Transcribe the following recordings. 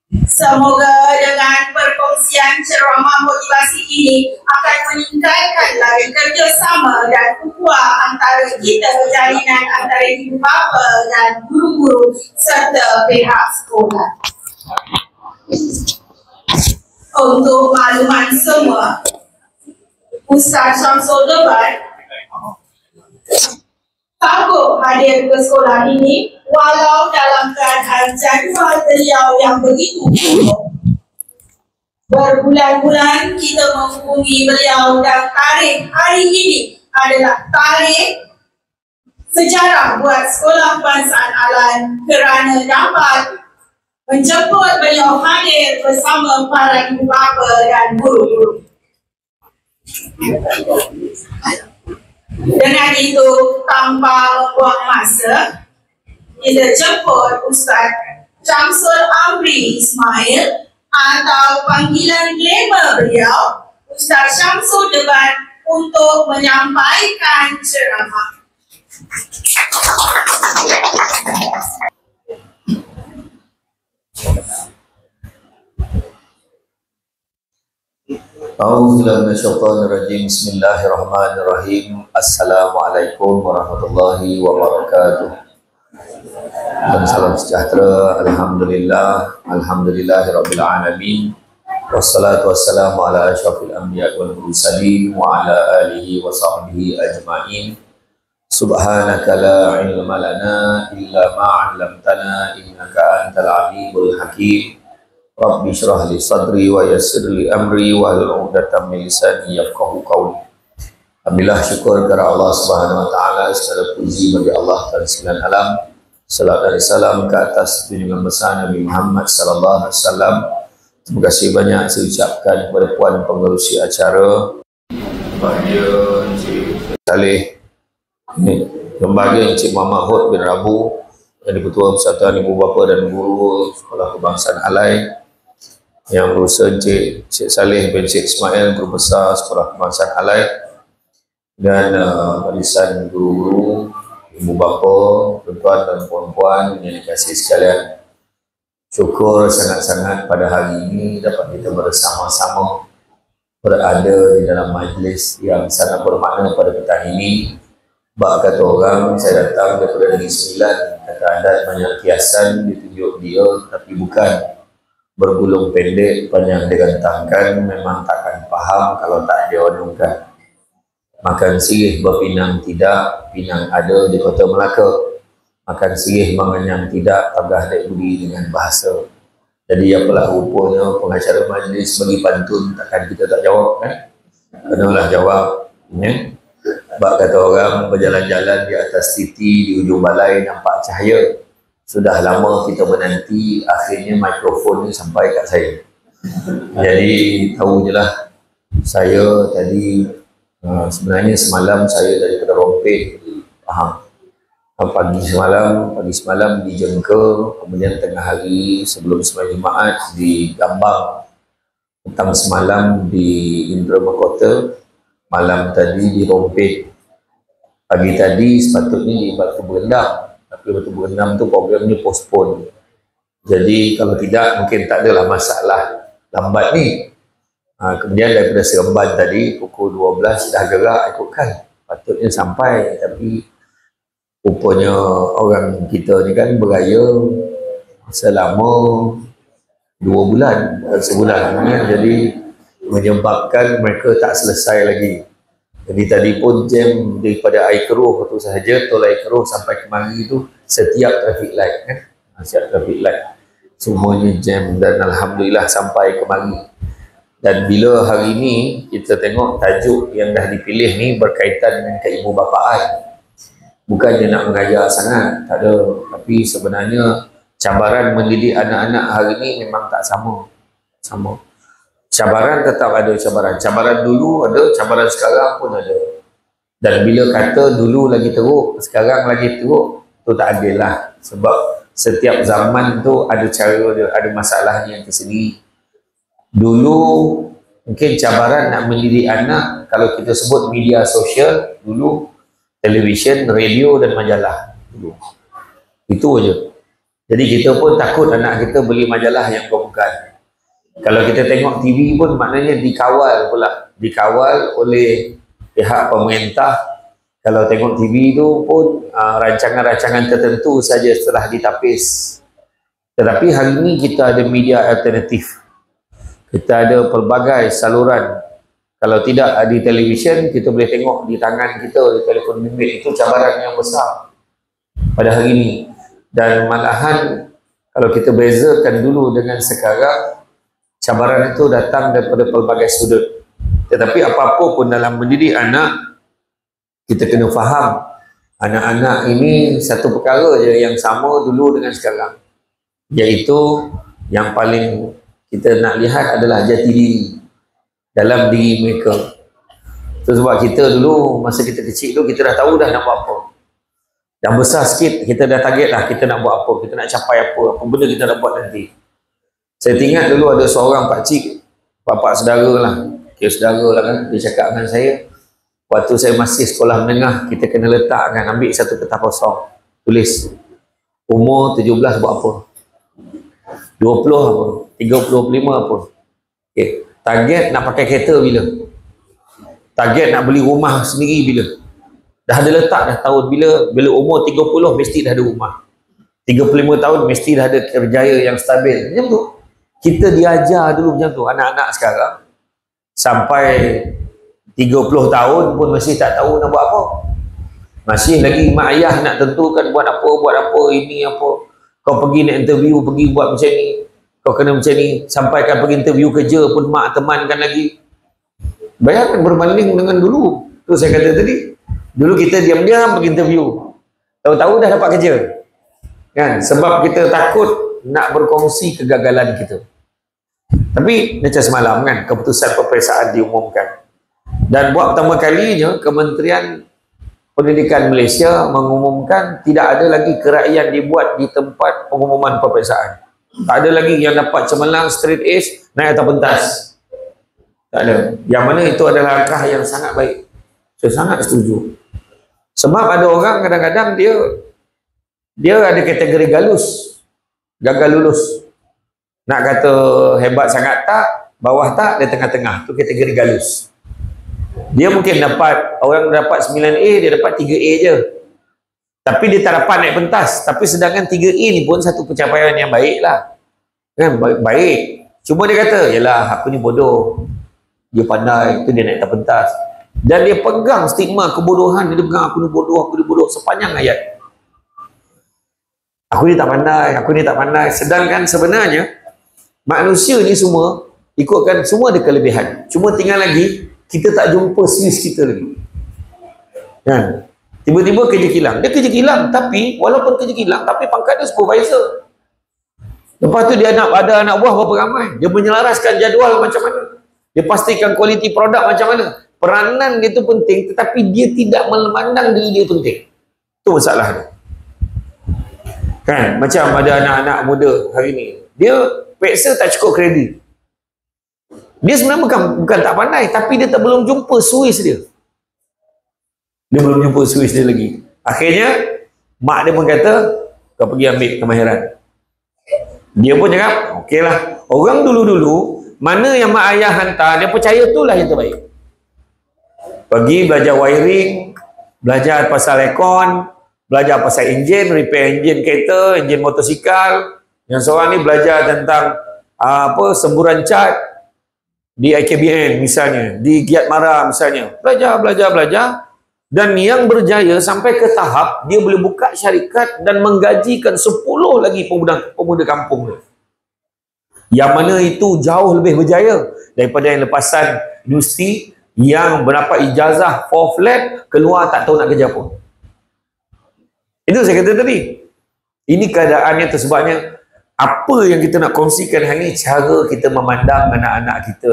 Semoga dengan perkongsian ceramah motivasi ini akan meningkatkan lagi kerjasama dan ukhuwah antara kita, jalinan antara ibu bapa dan guru-guru serta pihak sekolah. Untuk makluman semua, Ustaz Syamsul Debat sanggup hadir ke sekolah ini walau dalam keadaan jadual beliau yang begitu buruk. Berbulan-bulan kita menghubungi beliau dan tarikh hari ini adalah tarikh sejarah buat Sekolah Kebangsaan Alan kerana dapat menjemput beliau hadir bersama para ibu bapa dan guru-guru. Dengan itu, tanpa membuang masa, kita jemput Ustaz Syamsul Amri Ismail atau panggilan glamour beliau, Ustaz Syamsul Debat, untuk menyampaikan ceramah. A'udzubillahi Bismillahirrahmanirrahim. Assalamualaikum warahmatullahi wabarakatuh. Dan salam sejahtera. Alhamdulillah, alhamdulillahirabbil alamin. Wassalatu wassalamu ala asyrafil anbiya wal mursalin wa ala alihi wa sahbihi ajma'in. Subhanaka la ilma lana illa ma 'allamtana innaka antal alimul hakim. Rabbi syrah li sadri wa yassir li amri wa hlul 'uqdatam min lisani yafqahu qawli. Alhamdulillah, syukur kepada Allah Subhanahu wa taala, segala puji bagi Allah dan sembilan alam. Salat dan salam ke atas junjungan besar Nabi Muhammad sallallahu alaihi wasallam. Terima kasih banyak saya ucapkan kepada puan pengerusi acara, kepada Encik Saleh, lembaga Encik Muhammad Hud bin Rabu, yang Ketua Persatuan Ibu Bapa dan Guru Sekolah Kebangsaan Alai, yang berusaha Encik Saleh bin Encik Ismail, Guru Besar Sekolah Kebangsaan Alai, dan barisan guru-guru, ibu bapa, tuan-tuan dan puan-puan yang dikasihi sekalian. Syukur sangat-sangat pada hari ini dapat kita bersama-sama berada di dalam majlis yang sangat bermakna pada petang ini. Bak kata orang, saya datang daripada Negeri Sembilan, kata adat banyak kiasan ditunjuk dia, tapi bukan bergulung pendek, panjang digantangkan, memang takkan faham kalau tak diondongkan. Makan sirih berpinang tidak, pinang ada di Kota Melaka. Makan sirih menganyang tidak, tabah dek budi dengan bahasa. Jadi apalah rupanya pengacara majlis bagi pantun, takkan kita tak jawab kan? Kenalah jawab. Ya? Bak kata orang, berjalan-jalan di atas titi, di ujung balai nampak cahaya. Sudah lama kita menanti, akhirnya mikrofon ni sampai kat saya. Jadi tahu je lah, saya tadi sebenarnya semalam saya daripada Rompeh, pagi semalam di Jengke, kemudian tengah hari sebelum sembahyang Jumaat di Gambang, petang semalam di Indramakota, malam tadi di Rompeh, pagi tadi sepatutnya di Batu Berendam, tapi Batu Berendam tu programnya postpone. Jadi kalau tidak mungkin tak adalah masalah lambat ni. Kemudian daripada Seremban tadi pukul 12 dah gerak ikutkan, patutnya sampai, tapi rupanya orang kita ni kan beraya selama 2 bulan, sebulan ya, jadi menyebabkan mereka tak selesai lagi. Jadi tadi pun jam daripada Air Keruh tu sahaja, tol Air Keruh sampai ke Mari tu setiap traffic light kan, setiap traffic light semuanya jam, dan alhamdulillah sampai ke Mari. Dan bila hari ini kita tengok tajuk yang dah dipilih ni berkaitan dengan keibubapaan, bukan dia nak mengajar sangat, tak ada, tapi sebenarnya cabaran mendidik anak-anak hari ini memang tak sama. Cabaran tetap ada, cabaran dulu ada, cabaran sekarang pun ada. Dan bila kata dulu lagi teruk, sekarang lagi teruk, tu tak adil lah. Sebab setiap zaman tu ada cara dia, ada masalahnya yang tersendiri. Dulu mungkin cabaran nak mendidik anak, kalau kita sebut media sosial, dulu televisyen, radio dan majalah dulu. Itu aja. Jadi kita pun takut anak kita beli majalah yang bukan. Kalau kita tengok TV pun maknanya dikawal pula. Dikawal oleh pihak pemerintah. Kalau tengok TV tu pun rancangan-rancangan tertentu saja setelah ditapis. Tetapi hari ini kita ada media alternatif. Kita ada pelbagai saluran. Kalau tidak di televisyen, kita boleh tengok di tangan kita, di telefon bimbit. Itu cabaran yang besar pada hari ini. Dan malahan kalau kita bezakan dulu dengan sekarang, cabaran itu datang daripada pelbagai sudut. Tetapi apa-apa pun dalam mendidik anak, kita kena faham anak-anak ini satu perkara je yang sama dulu dengan sekarang, iaitu yang paling kita nak lihat adalah jati diri dalam diri mereka. Itu sebab kita dulu masa kita kecil tu kita dah tahu dah nak buat apa. Dah besar sikit kita dah target dah kita nak buat apa, kita nak capai apa benda kita nak buat nanti. Saya ingat dulu ada seorang pakcik, bapak saudara lah, kira saudara lah kan, dia cakap dengan saya, waktu saya masih sekolah menengah, kita kena letak kan, ambil satu kertas kosong, tulis umur 17 buat apa, 20 apa, 30, 25 apa. Okay. Target nak pakai kereta bila, target nak beli rumah sendiri bila, dah ada letak dah tahun bila umur 30 mesti dah ada rumah, 35 tahun mesti dah ada kerjaya yang stabil. Macam tu kita diajar dulu macam tu. Anak-anak sekarang sampai 30 tahun pun masih tak tahu nak buat apa. Masih lagi mak ayah nak tentukan buat apa, ini apa. Kau pergi nak interview, pergi buat macam ni, kau kena macam ni. Sampai kan pergi interview kerja pun mak temankan lagi. Bayangkan berbanding dengan dulu. Tu saya kata tadi, dulu kita diam-diam pergi interview, tahu-tahu dah dapat kerja kan, sebab kita takut nak berkongsi kegagalan kita. Tapi macam semalam kan, keputusan peperiksaan diumumkan, dan buat pertama kalinya Kementerian Pendidikan Malaysia mengumumkan tidak ada lagi keraian dibuat di tempat pengumuman peperiksaan. Tak ada lagi yang dapat cemerlang straight A naik atas pentas. Tak ada. Yang mana itu adalah langkah yang sangat baik. Saya sangat setuju. Sebab ada orang kadang-kadang dia ada kategori galus, gagal lulus. Nak kata hebat sangat tak, bawah tak, dia tengah-tengah. Itu kategori galus. Dia mungkin dapat, orang dapat 9A, dia dapat 3A je. Tapi dia tak dapat naik pentas. Tapi sedangkan 3A ni pun satu pencapaian yang baik lah. Kan? Baik. Cuma dia kata, yalah aku ni bodoh. Dia pandai, itu dia naik atas pentas. Dan dia pegang stigma kebodohan. Dia pegang aku ni bodoh sepanjang ayat. Aku ni tak pandai. Sedangkan sebenarnya manusia ni semua ikutkan semua ada kelebihan. Cuma tinggal lagi kita tak jumpa Swiss kita lagi. Kan? Tiba-tiba kerja kilang. Dia kerja kilang tapi walaupun kerja kilang tapi pangkat dia supervisor. Lepas tu dia ada anak buah berapa ramai. Dia menyelaraskan jadual macam mana. Dia pastikan kualiti produk macam mana. Peranan dia tu penting tetapi dia tidak memandang diri dia penting. Itu masalah dia. Kan? Macam ada anak-anak muda hari ni. Dia peksa tak cukup kredit. Dia sebenarnya bukan tak pandai, tapi dia belum jumpa Swiss dia. Dia belum jumpa Swiss dia lagi. Akhirnya, mak dia pun kata, kau pergi ambil kemahiran. Dia pun cakap, okey lah. Orang dulu-dulu, mana yang mak ayah hantar, dia percaya itulah yang terbaik. Pergi belajar wiring, belajar pasal aircon, belajar pasal enjin, repair enjin kereta, enjin motosikal. Yang seorang ni belajar tentang semburan cat di IKBN misalnya, di Giat Mara misalnya. Belajar. Dan yang berjaya sampai ke tahap dia boleh buka syarikat dan menggajikan 10 lagi pemuda kampung dia. Yang mana itu jauh lebih berjaya daripada yang lepasan industri yang berdapat ijazah 4 flat, keluar tak tahu nak kerja apa. Itu saya kata tadi. Ini keadaannya tersebabnya apa yang kita nak kongsikan hari ini, cara kita memandang anak-anak kita.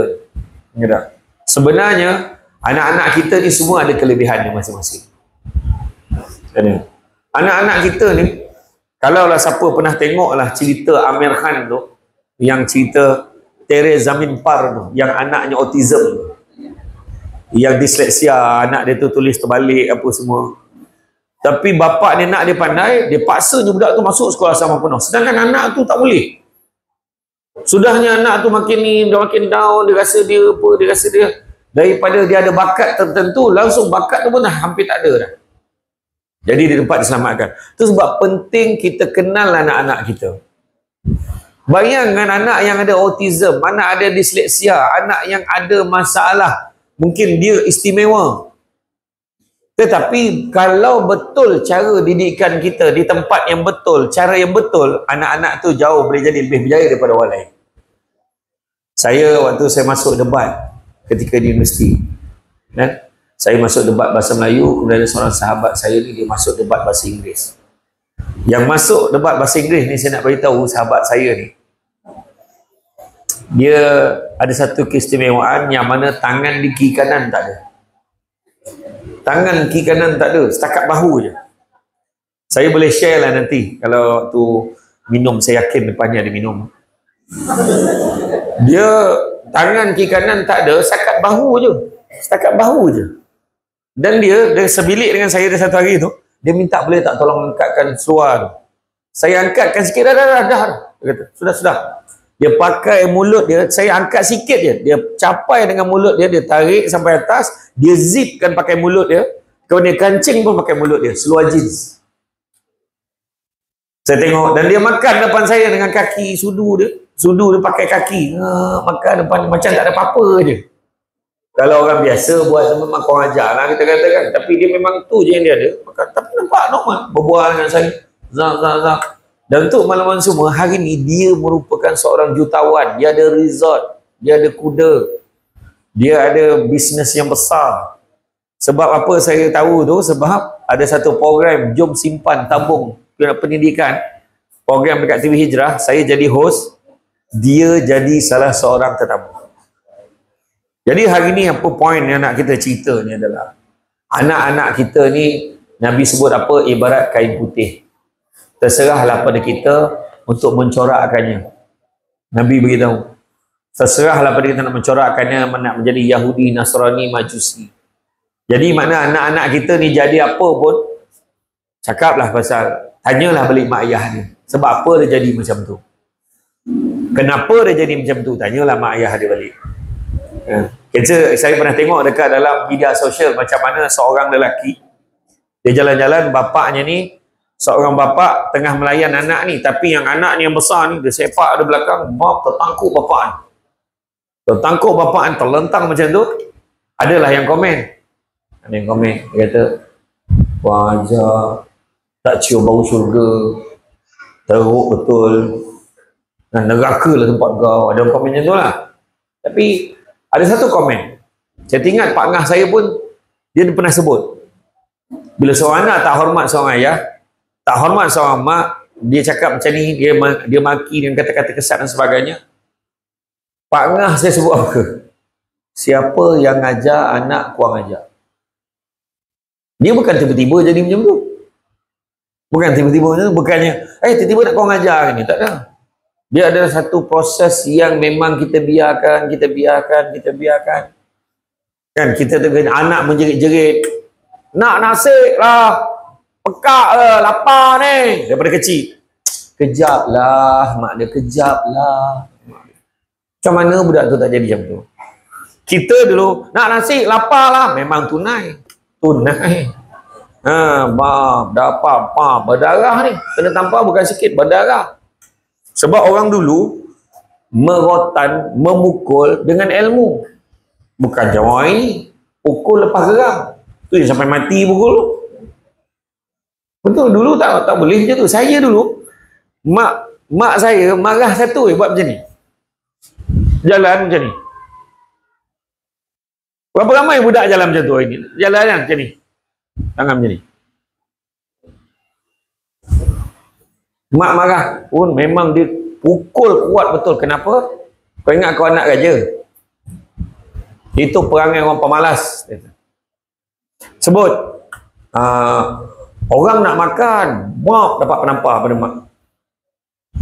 Sebenarnya anak-anak kita ni semua ada kelebihannya masing-masing. Anak-anak kita ni, kalaulah siapa pernah tengoklah cerita Amir Khan tu, yang cerita Tere Zamin Par tu, yang anaknya autism tu, yang disleksia, anak dia tu tulis terbalik apa semua. Tapi bapak dia nak dia pandai, dia paksa je budak tu masuk sekolah asrama penuh. Sedangkan anak tu tak boleh. Sudahnya anak tu makin ni, dia makin down, dia rasa dia apa, dia rasa dia daripada dia ada bakat tertentu, langsung bakat tu pun dah hampir tak ada dah. Jadi dia dapat diselamatkan. Itu sebab penting kita kenal anak-anak kita. Bayangkan anak yang ada autism, anak ada disleksia, anak yang ada masalah, mungkin dia istimewa. Tetapi kalau betul cara didikan kita di tempat yang betul, cara yang betul, anak-anak tu jauh boleh jadi lebih berjaya daripada orang lain. Saya waktu saya masuk debat ketika di universiti, saya masuk debat bahasa Melayu, kemudian ada seorang sahabat saya ni, dia masuk debat bahasa Inggeris. Yang masuk debat bahasa Inggeris ni, saya nak beritahu sahabat saya ni, dia ada satu keistimewaan yang mana tangan di kiri kanan tak ada. Tangan kiri kanan tak ada, setakat bahu je. Saya boleh share lah nanti, kalau tu minum, saya yakin depannya ada minum. Dia tangan kiri kanan tak ada, setakat bahu je. Setakat bahu je. Dan dia sebilik dengan saya satu hari tu, dia minta boleh tak tolong angkatkan seluar tu. Saya angkatkan sikit, dah. Dia kata, sudah. Dia pakai mulut dia, saya angkat sikit je. Dia capai dengan mulut dia, dia tarik sampai atas, dia zipkan pakai mulut dia, kemudian kancing pun pakai mulut dia, seluar jeans. Saya tengok, dan dia makan depan saya dengan kaki sudu dia pakai kaki, makan depan macam tak ada apa-apa je. Kalau orang biasa buat memang kau ajar lah kita katakan, tapi dia memang tu je yang dia ada. Tapi nampak normal, berbual dengan saya, zak. Dan untuk makluman semua, hari ni dia merupakan seorang jutawan. Dia ada resort, dia ada kuda, dia ada bisnes yang besar. Sebab apa saya tahu tu? Sebab ada satu program Jom Simpan Tabung Pendidikan, program dekat TV Hijrah. Saya jadi host, dia jadi salah seorang tetamu. Jadi hari ni apa poin yang nak kita cerita ni adalah anak-anak kita ni, Nabi sebut apa? Ibarat kain putih. Terserahlah pada kita untuk mencorakkannya. Nabi beritahu, terserahlah pada kita nak mencorakkannya, nak menjadi Yahudi, Nasrani, Majusi. Jadi makna anak-anak kita ni jadi apa pun, cakaplah pasal, tanyalah balik mak ayah dia. Sebab apa dia jadi macam tu? Kenapa dia jadi macam tu? Tanyalah mak ayah dia balik. Saya pernah tengok dekat dalam media sosial macam mana seorang lelaki, dia jalan-jalan, bapaknya ni, seorang bapak tengah melayan anak ni, tapi yang anak ni yang besar ni, dia sepak ada belakang, tertangkuk bapaan, terlentang macam tu. Adalah yang komen, dia kata, wajah tak cium bau syurga, teruk betul, dan neraka lah tempat kau. Ada komen macam tu lah. Tapi ada satu komen, saya ingat Pak Ngah saya pun, dia pernah sebut, bila seorang anak tak hormat seorang ayah, tak hormat seorang mak, dia cakap macam ni, dia maki dengan kata-kata kesat dan sebagainya. Pak Ngah saya sebut apa? Siapa yang ajar anak kurang ajar. Dia bukan tiba-tiba jadi macam tu. Bukan tiba-tiba macam tu, bukannya tiba-tiba nak kurang ajar ni, tak ada. Dia ada satu proses yang memang kita biarkan. Kan kita tengok anak menjerit-jerit, nak nasi lah, pekak lah, lapar ni, daripada kecil. Kejap lah, mak dia, kejap lah. Macam mana budak tu tak jadi macam tu? Kita dulu, nak nasi, lapar lah, memang tunai. Dapat, berdarah ni, kena tampar bukan sikit, berdarah. Sebab orang dulu merotan, memukul dengan ilmu. Bukan macam orang ini, pukul lepas geram. Tu yang sampai mati pukul. Betul, dulu tak boleh macam tu. Saya dulu, mak saya marah satu buat macam ni. Jalan macam ni. Berapa ramai budak jalan macam tu hari ni? Jalan macam ni. Tangan macam ni. Mak marah pun memang dia pukul kuat betul. Kenapa? Kau ingat kau anak raja? Itu perangai orang pemalas. Sebut orang nak makan, mak dapat penampar pada mak.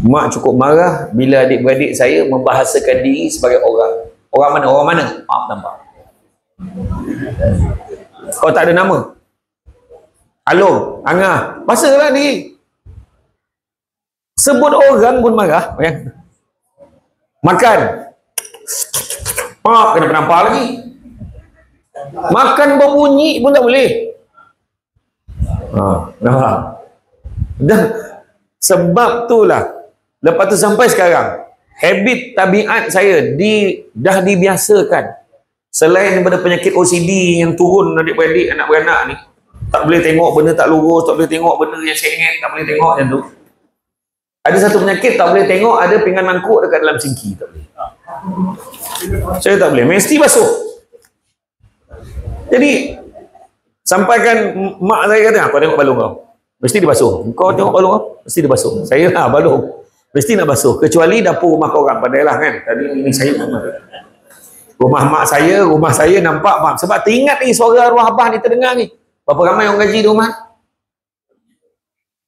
Mak cukup marah bila adik-beradik saya membahasakan diri sebagai orang. Orang mana? Orang mana? Mak penampar. Kau tak ada nama. Alung, angah, basalah ni. Sebut orang pun marah. Makan. Kena penampar lagi. Makan berbunyi pun tak boleh. Dan sebab itulah, lepas tu sampai sekarang, habit tabiat saya dah dibiasakan. Selain daripada penyakit OCD yang turun adik-beradik, anak beranak ni, tak boleh tengok benda tak lurus, tak boleh tengok benda yang sengit, tak boleh tengok macam tu. Ada satu penyakit tak boleh tengok, ada pinggan mangkuk dekat dalam sinki, tak boleh. Saya tak boleh, mesti basuh. Jadi sampaikan mak saya kata, kau tengok balung kau, mesti dibasuh. Kau tengok balung kau, mesti dibasuh. Saya lah balung, mesti nak basuh. Kecuali dapur rumah kau orang, pandailah kan. Tadi ini saya rumah mak saya, rumah saya nampak mak. Sebab teringat ni suara arwah abah ni terdengar ni. Berapa ramai orang gaji di rumah?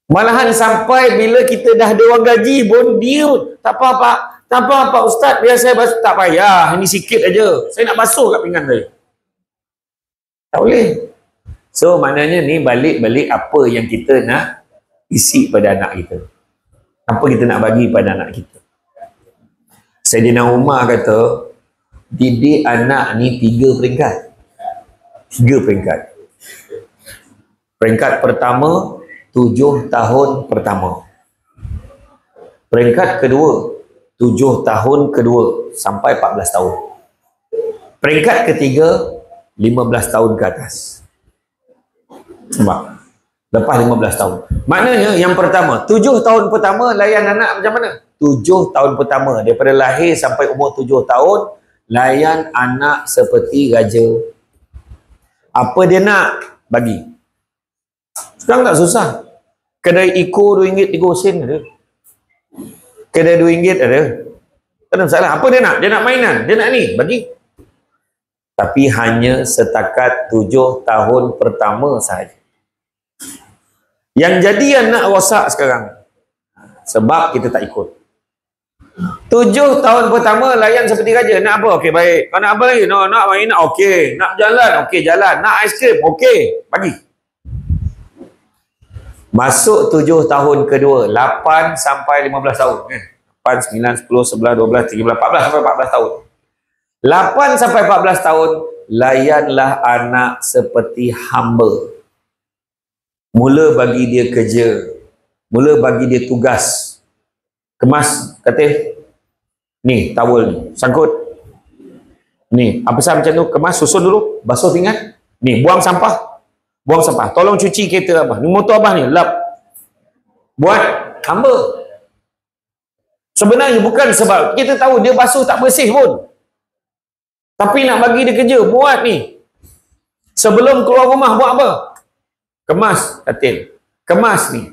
Malahan sampai bila kita dah ada orang gaji pun, dia tak apa-apa. Tak apa-apa ustaz, biar saya basuh. Tak payah, ini sikit aja. Saya nak basuh kat pinggan saya. Tak boleh. So maknanya ni balik-balik apa yang kita nak isi pada anak kita. Apa kita nak bagi pada anak kita. Sayyidina Umar kata, didik anak ni 3 peringkat. 3 peringkat. Peringkat pertama, 7 tahun pertama. Peringkat kedua, 7 tahun kedua sampai 14 tahun. Peringkat ketiga, 15 tahun ke atas. Nampak? Lepas 15 tahun. Maknanya yang pertama, 7 tahun pertama layan anak macam mana? 7 tahun pertama, daripada lahir sampai umur 7 tahun, layan anak seperti raja. Apa dia nak, bagi. Sekarang tak susah. Kedai Iko RM2, 3 sen ada. Kedai RM2 ada. Tak ada masalah. Apa dia nak? Dia nak mainan. Dia nak ni, bagi. Tapi hanya setakat 7 tahun pertama sahaja. Yang jadi anak rosak sekarang, sebab kita tak ikut. 7 tahun pertama layan seperti raja. Nak apa? Okey, baik. Kau nak apa lagi? No, nak main, okey. Nak jalan? Okey, jalan. Nak aiskrim? Okey, bagi. Masuk 7 tahun kedua, 8 sampai 15 tahun. 8, 9, 10, 11, 12, 13, 14 sampai 14 tahun. 8 sampai 14 tahun, layanlah anak seperti hamba. Mula bagi dia kerja. Mula bagi dia tugas. Kemas katil. Ni, towel ni. Sangkut. Ni, apa pasal macam tu? Kemas, susun dulu. Basuh pinggan. Ni, buang sampah. Buang sampah. Tolong cuci kereta abah. Ni motor abah ni, lap. Buat hamba. Sebenarnya bukan sebab kita tahu dia basuh tak bersih pun. Tapi nak bagi dia kerja, buat ni. Sebelum keluar rumah buat apa? Kemas katil. Kemas ni.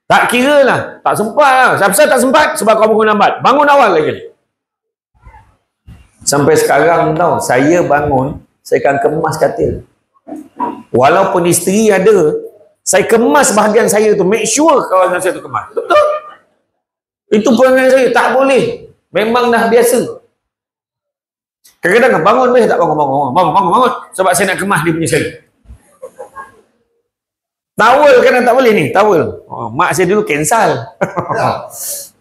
Tak kira lah. Tak sempat lah. Siapa tak sempat? Sebab kau bangun lambat. Bangun awal lagi. Sampai sekarang tau, saya bangun, saya akan kemas katil. Walaupun isteri ada, saya kemas bahagian saya tu. Make sure kawasan saya tu kemas. Betul? Itu perangai saya. Tak boleh. Memang dah biasa. Kadang-kadang bangun, saya tak bangun. Sebab saya nak kemas dia punya sel. Towel kan tak boleh ni, towel. Mak saya dulu cancel.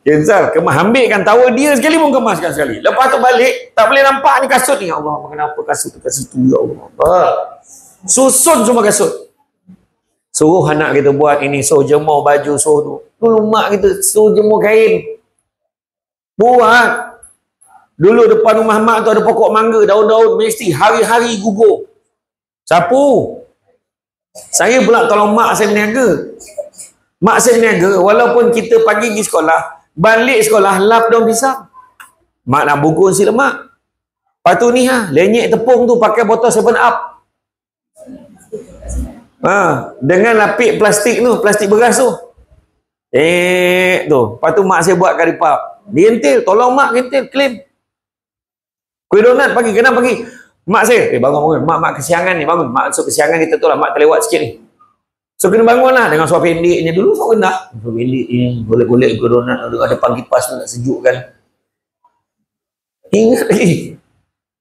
Cancel, kemas. Ambilkan towel dia sekali pun kemaskan sekali. Lepas tu balik, tak boleh nampak ni kasut ni. Allah, kenapa kasut tu, ya Allah. Susun semua kasut. Suruh anak kita buat ini, suruh jemur baju, suruh tu. Dulu mak kita suruh jemur kain. Buat. Dulu depan rumah mak tu ada pokok mangga, daun-daun, mesti hari-hari gugur. Sapu. Saya pula tolong mak saya berniaga. Mak saya berniaga, walaupun kita pagi pergi sekolah, balik sekolah, lap daun pisang. Mak nak bungkus nasi lemak. Lepas tu ni lenyek tepung tu pakai botol 7-Up. Dengan lapik plastik tu, plastik beras tu. Tu. Lepas tu mak saya buat karipap. Dientil, tolong mak dientil, claim. Kuih donat pagi, kena pagi. Mak saya, bangun. Mak kesiangan ni, bangun. Mak masuk kesiangan kita tu lah, mak terlewat sikit ni. So kena bangun lah dengan suara pendeknya. Dulu kau kena. Suara pendek ni, golek-golek kuih donat, ada pagi pas nak sejuk kan. Ingat lagi.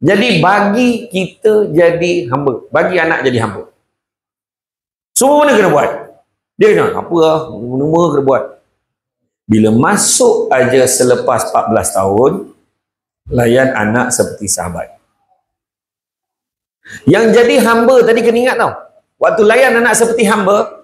Jadi bagi kita jadi hamba. Bagi anak jadi hamba. Semua mana kena buat. Dia nak apa lah, semua kena buat. Bila masuk aja selepas 14 tahun, layan anak seperti sahabat. Yang jadi hamba tadi kena ingat tau. Waktu layan anak seperti hamba,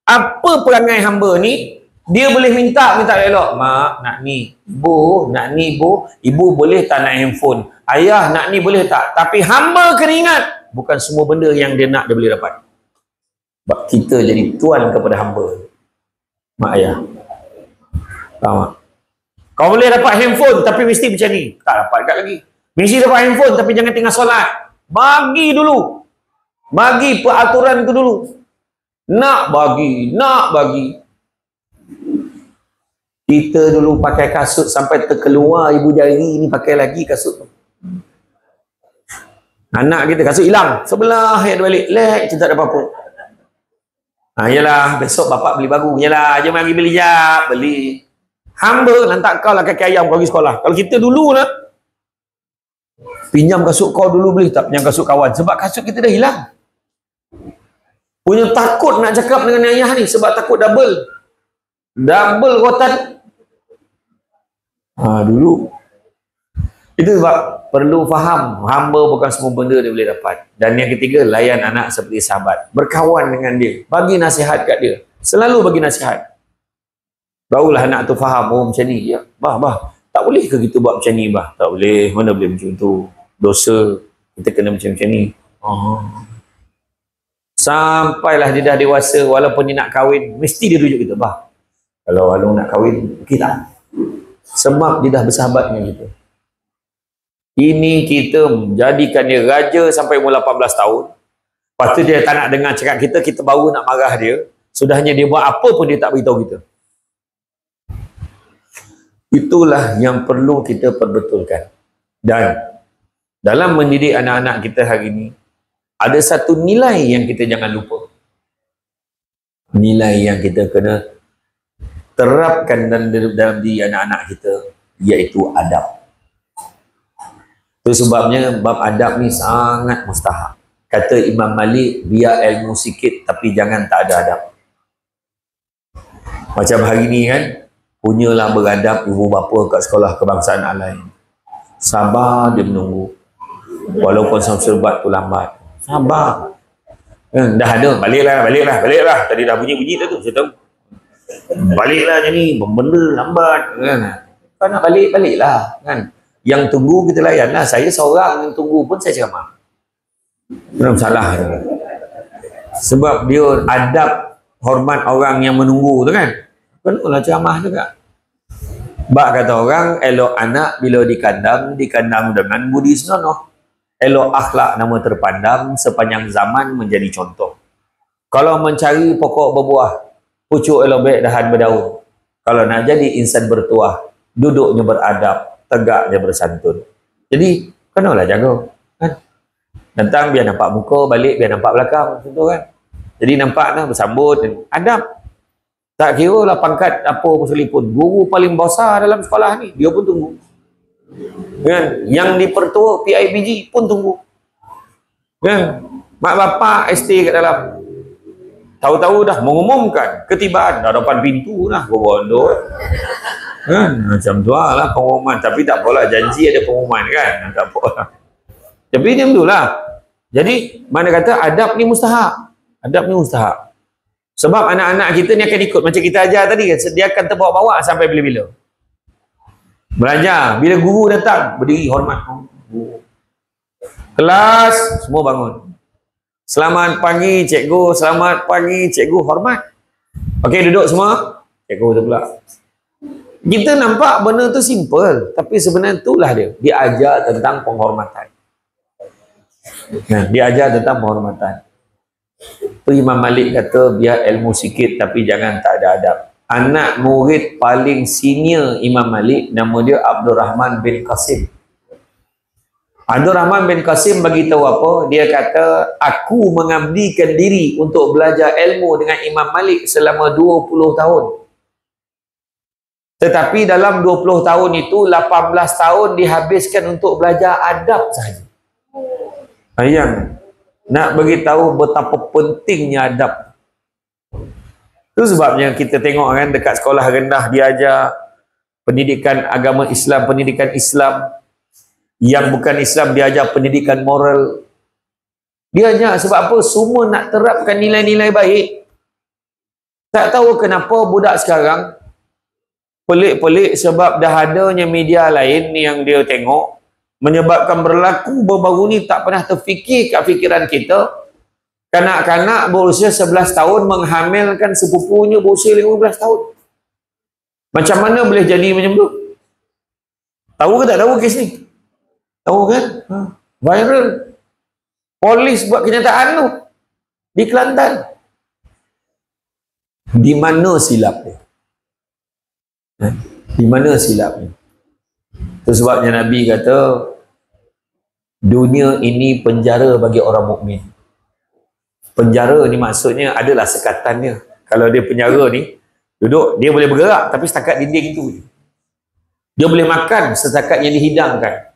apa perangai hamba ni? Dia boleh minta elok. Mak, nak ni. Ibu, nak ni ibu. Ibu boleh tak nak handphone? Ayah, nak ni boleh tak? Tapi hamba kena ingat, bukan semua benda yang dia nak dia boleh dapat. Sebab kita jadi tuan kepada hamba. Mak ayah. Faham tak? Kau boleh dapat handphone tapi mesti macam ni. Tak dapat kat lagi. Mesti dapat handphone tapi jangan tengah solat. Bagi dulu. Bagi peraturan tu dulu. Nak bagi. Kita dulu pakai kasut sampai terkeluar ibu jari ni pakai lagi kasut tu. Anak kita kasut hilang. Sebelah yang balik. Lek, kita tak ada apa-apa. Yalah, besok bapak beli baru. Yalah, jom pergi beli jap. Beli. Hamba lantak kau lah kaki ayam kau pergi sekolah. Kalau kita dulu lah, pinjam kasut kau dulu boleh tak? Pinjam kasut kawan. Sebab kasut kita dah hilang. Punya takut nak cakap dengan ayah ni. Sebab takut double rotan. Dulu. Itu sebab perlu faham. Hamba bukan semua benda dia boleh dapat. Dan yang ketiga, layan anak seperti sahabat. Berkawan dengan dia. Bagi nasihat kat dia. Selalu bagi nasihat. Barulah anak tu faham, oh macam ni. Ya, bah, tak boleh ke kita buat macam ni, bah? Tak boleh, mana boleh macam tu. Dosa, kita kena macam ni. Sampailah dia dah dewasa, walaupun dia nak kahwin, mesti dia rujuk kita, bah. Kalau Alung nak kahwin, kita. Sebab dia dah bersahabat dengan kita. Ini kita jadikan dia raja sampai umur 18 tahun. Lepas tu dia tak nak dengar cakap kita baru nak marah dia. Sudahnya dia buat apa pun dia tak beritahu kita. Itulah yang perlu kita perbetulkan. Dan dalam mendidik anak-anak kita hari ini, ada satu nilai yang kita jangan lupa. Nilai yang kita kena terapkan dalam diri anak-anak kita, iaitu adab. Itu sebabnya bab adab ni sangat mustahak. Kata Imam Malik, biar ilmu sikit tapi jangan tak ada adab. Macam hari ni kan, punyalah beradab ibu bapa kat sekolah kebangsaan lain. Sabar dia menunggu. Walaupun serbat tu lambat. Sabar. Dah ada. Baliklah. Tadi dah bunyi dah tu. Saya tahu. Baliklah macam ni. Benda lambat. Kan? Kau nak baliklah. Kan? Yang tunggu kita layanlah. Saya seorang yang tunggu pun saya ceramah. Belum salah. Sebab dia adab hormat orang yang menunggu tu kan. Penuhlah ceramah juga. Bak kata orang, elok anak bila dikandang dengan budi senonoh. Elok akhlak nama terpandang, sepanjang zaman menjadi contoh. Kalau mencari pokok berbuah, pucuk elok baik dahan berdaun. Kalau nak jadi insan bertuah, duduknya beradab, tegaknya bersantun. Jadi, kenalah jaga. Kan? Datang biar nampak muka, balik biar nampak belakang. Contoh kan? Jadi nampak lah, bersambut, adab. Tak kira lah pangkat apa sekalipun. Guru paling besar dalam sekolah ni, dia pun tunggu. Kan? Yang dipertua PIBG pun tunggu. Kan? Mak bapak ST kat dalam. Tahu-tahu dah mengumumkan ketibaan. Dah depan pintu lah. Bodoh. Kan? Macam tu lah pengumuman. Tapi tak apalah. Janji ada pengumuman kan? Tak apalah. Tapi dia betul lah. Jadi, mana kata adab ni mustahak. Adab ni mustahak. Sebab anak-anak kita ni akan ikut. Macam kita ajar tadi kan, dia akan terbawa-bawa sampai bila-bila. Belajar. Bila guru datang, berdiri, hormat. Kelas, semua bangun. Selamat pagi, cikgu. Selamat pagi, cikgu. Hormat. Okey, duduk semua. Cikgu tu pula. Kita nampak benda tu simple. Tapi sebenarnya itulah dia. Dia ajar tentang penghormatan. Dia ajar tentang penghormatan. Imam Malik kata biar ilmu sikit tapi jangan tak ada adab. Anak murid paling senior Imam Malik nama dia Abdul Rahman bin Qasim. Abdul Rahman bin Qasim bagi tahu apa? Dia kata aku mengabdikan diri untuk belajar ilmu dengan Imam Malik selama 20 tahun. Tetapi dalam 20 tahun itu 18 tahun dihabiskan untuk belajar adab sahaja. Ayang nak beritahu betapa pentingnya adab. Itu sebabnya kita tengok kan dekat sekolah rendah dia ajar pendidikan agama Islam, pendidikan Islam. Yang bukan Islam dia ajar pendidikan moral. Dia ajar sebab apa? Semua nak terapkan nilai-nilai baik. Tak tahu kenapa budak sekarang pelik-pelik sebab dah adanya media lain yang dia tengok menyebabkan berlaku baru-baru ni tak pernah terfikir kat fikiran kita. Kanak-kanak berusia 11 tahun menghamilkan sepupunya berusia 15 tahun. Macam mana boleh jadi macam tu? Tahu ke tak tahu kes ni? Tahu kan? Viral. Polis buat kenyataan tu di Kelantan. Di mana silap dia? Di mana silap dia? Itu sebabnya Nabi kata dunia ini penjara bagi orang mukmin. Penjara ni maksudnya adalah sekatannya. Kalau dia penjara ni duduk, dia boleh bergerak tapi setakat dinding itu. Dia boleh makan setakat yang dihidangkan.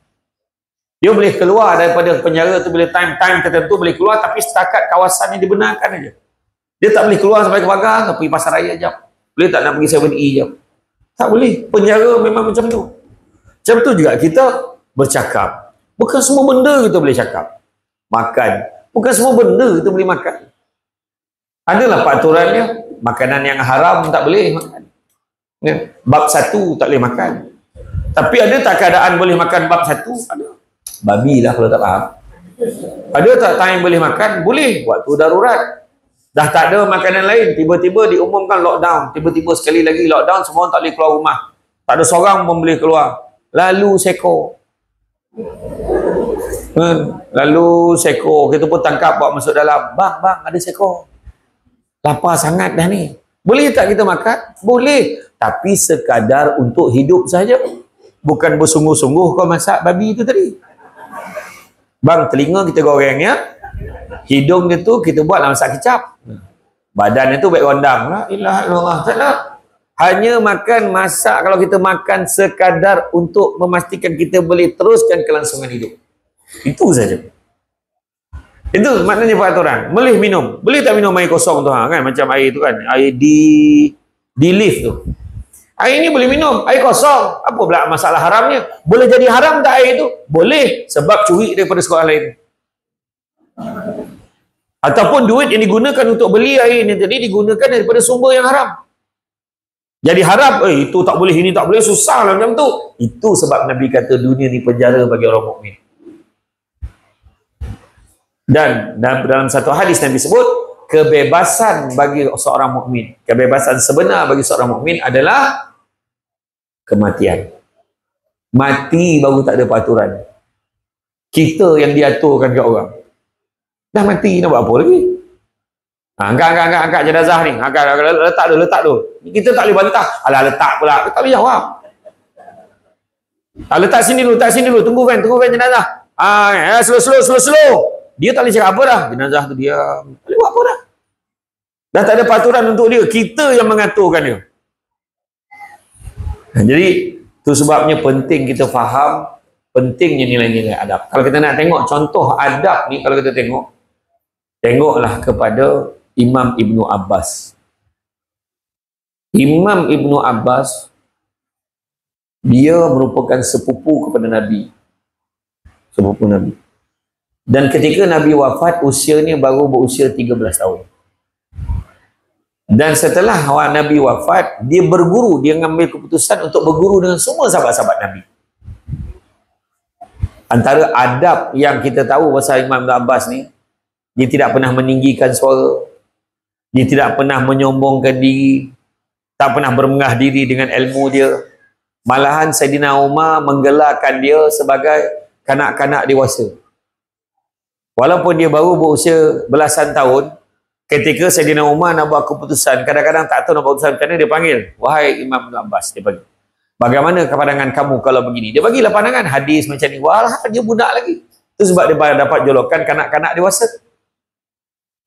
Dia boleh keluar daripada penjara tu bila time tertentu boleh keluar tapi setakat kawasan yang dibenarkan aja. Dia tak boleh keluar sampai ke pagar, nak pergi pasar raya jap. Boleh tak nak pergi 7E jap. Tak boleh. Penjara memang macam tu. Macam tu juga kita bercakap. Bukan semua benda kita boleh cakap. Makan. Bukan semua benda kita boleh makan. Adalah peraturannya. Makanan yang haram tak boleh makan. Ya. Bab 1 tak boleh makan. Tapi ada tak keadaan boleh makan bab 1? Ada. Babi lah kalau tak faham. Ada tak time boleh makan? Boleh. Waktu darurat. Dah tak ada makanan lain. Tiba-tiba diumumkan lockdown. Tiba-tiba sekali lagi lockdown. Semua orang tak boleh keluar rumah. Tak ada seorang pun boleh keluar. Lalu seko. Lalu seko. Kita pun tangkap bawa masuk dalam. Bang, ada seko. Lapar sangat dah ni. Boleh tak kita makan? Boleh. Tapi sekadar untuk hidup saja. Bukan bersungguh-sungguh kau masak babi itu tadi. Bang, telinga kita goreng ya. Hidung dia tu kita buat lah masak kicap. Badan dia tu baik rondang. La ilaha illallah. Hanya makan, masak kalau kita makan sekadar untuk memastikan kita boleh teruskan kelangsungan hidup. Itu saja. Itu maknanya peraturan. Boleh minum. Boleh tak minum air kosong tu kan? Macam air tu kan. Air di lift tu. Air ni boleh minum. Air kosong. Apa pula masalah haramnya? Boleh jadi haram tak air tu? Boleh. Sebab curi daripada sekolah lain. Ataupun duit yang digunakan untuk beli air ni tadi digunakan daripada sumber yang haram. Jadi haram, itu tak boleh, ini tak boleh, susah lah macam tu. Itu sebab Nabi kata dunia ni penjara bagi orang mukmin. Dan dalam satu hadis Nabi sebut, kebebasan bagi seorang mukmin, kebebasan sebenar bagi seorang mukmin adalah kematian. Mati baru tak ada peraturan. Kita yang diaturkan ke orang. Dah mati, nak buat apa lagi? Angkat jenazah ni. Letak tu. Kita tak boleh bantah. Alah, letak pula. Tak boleh jawab. Letak sini dulu. Tunggu van jenazah. Slow. Dia tak boleh cakap apa dah. Jenazah tu diam. Tak boleh buat apa dah. Dah tak ada peraturan untuk dia. Kita yang mengaturkan dia. Jadi, tu sebabnya penting kita faham pentingnya nilai-nilai adab. Kalau kita nak tengok contoh adab ni, kalau kita tengoklah kepada Imam Ibnu Abbas. Imam Ibnu Abbas dia merupakan sepupu kepada Nabi. Sepupu Nabi. Dan ketika Nabi wafat, usianya baru berusia 13 tahun. Dan setelah Nabi wafat, dia berguru, dia mengambil keputusan untuk berguru dengan semua sahabat-sahabat Nabi. Antara adab yang kita tahu pasal Imam Ibnu Abbas ni, dia tidak pernah meninggikan suara. Dia tidak pernah menyombongkan diri. Tak pernah bermegah diri dengan ilmu dia. Malahan Saidina Umar menggelarkan dia sebagai kanak-kanak dewasa. Walaupun dia baru berusia belasan tahun, ketika Saidina Umar nak buat keputusan, kadang-kadang tak tahu nak buat keputusan macam mana, dia panggil, wahai Imam Ibnu Abbas, dia panggil. Bagaimana pandangan kamu kalau begini? Dia bagilah pandangan hadis macam ni. Wah, dia budak lagi. Itu sebab dia dapat julukan kanak-kanak dewasa.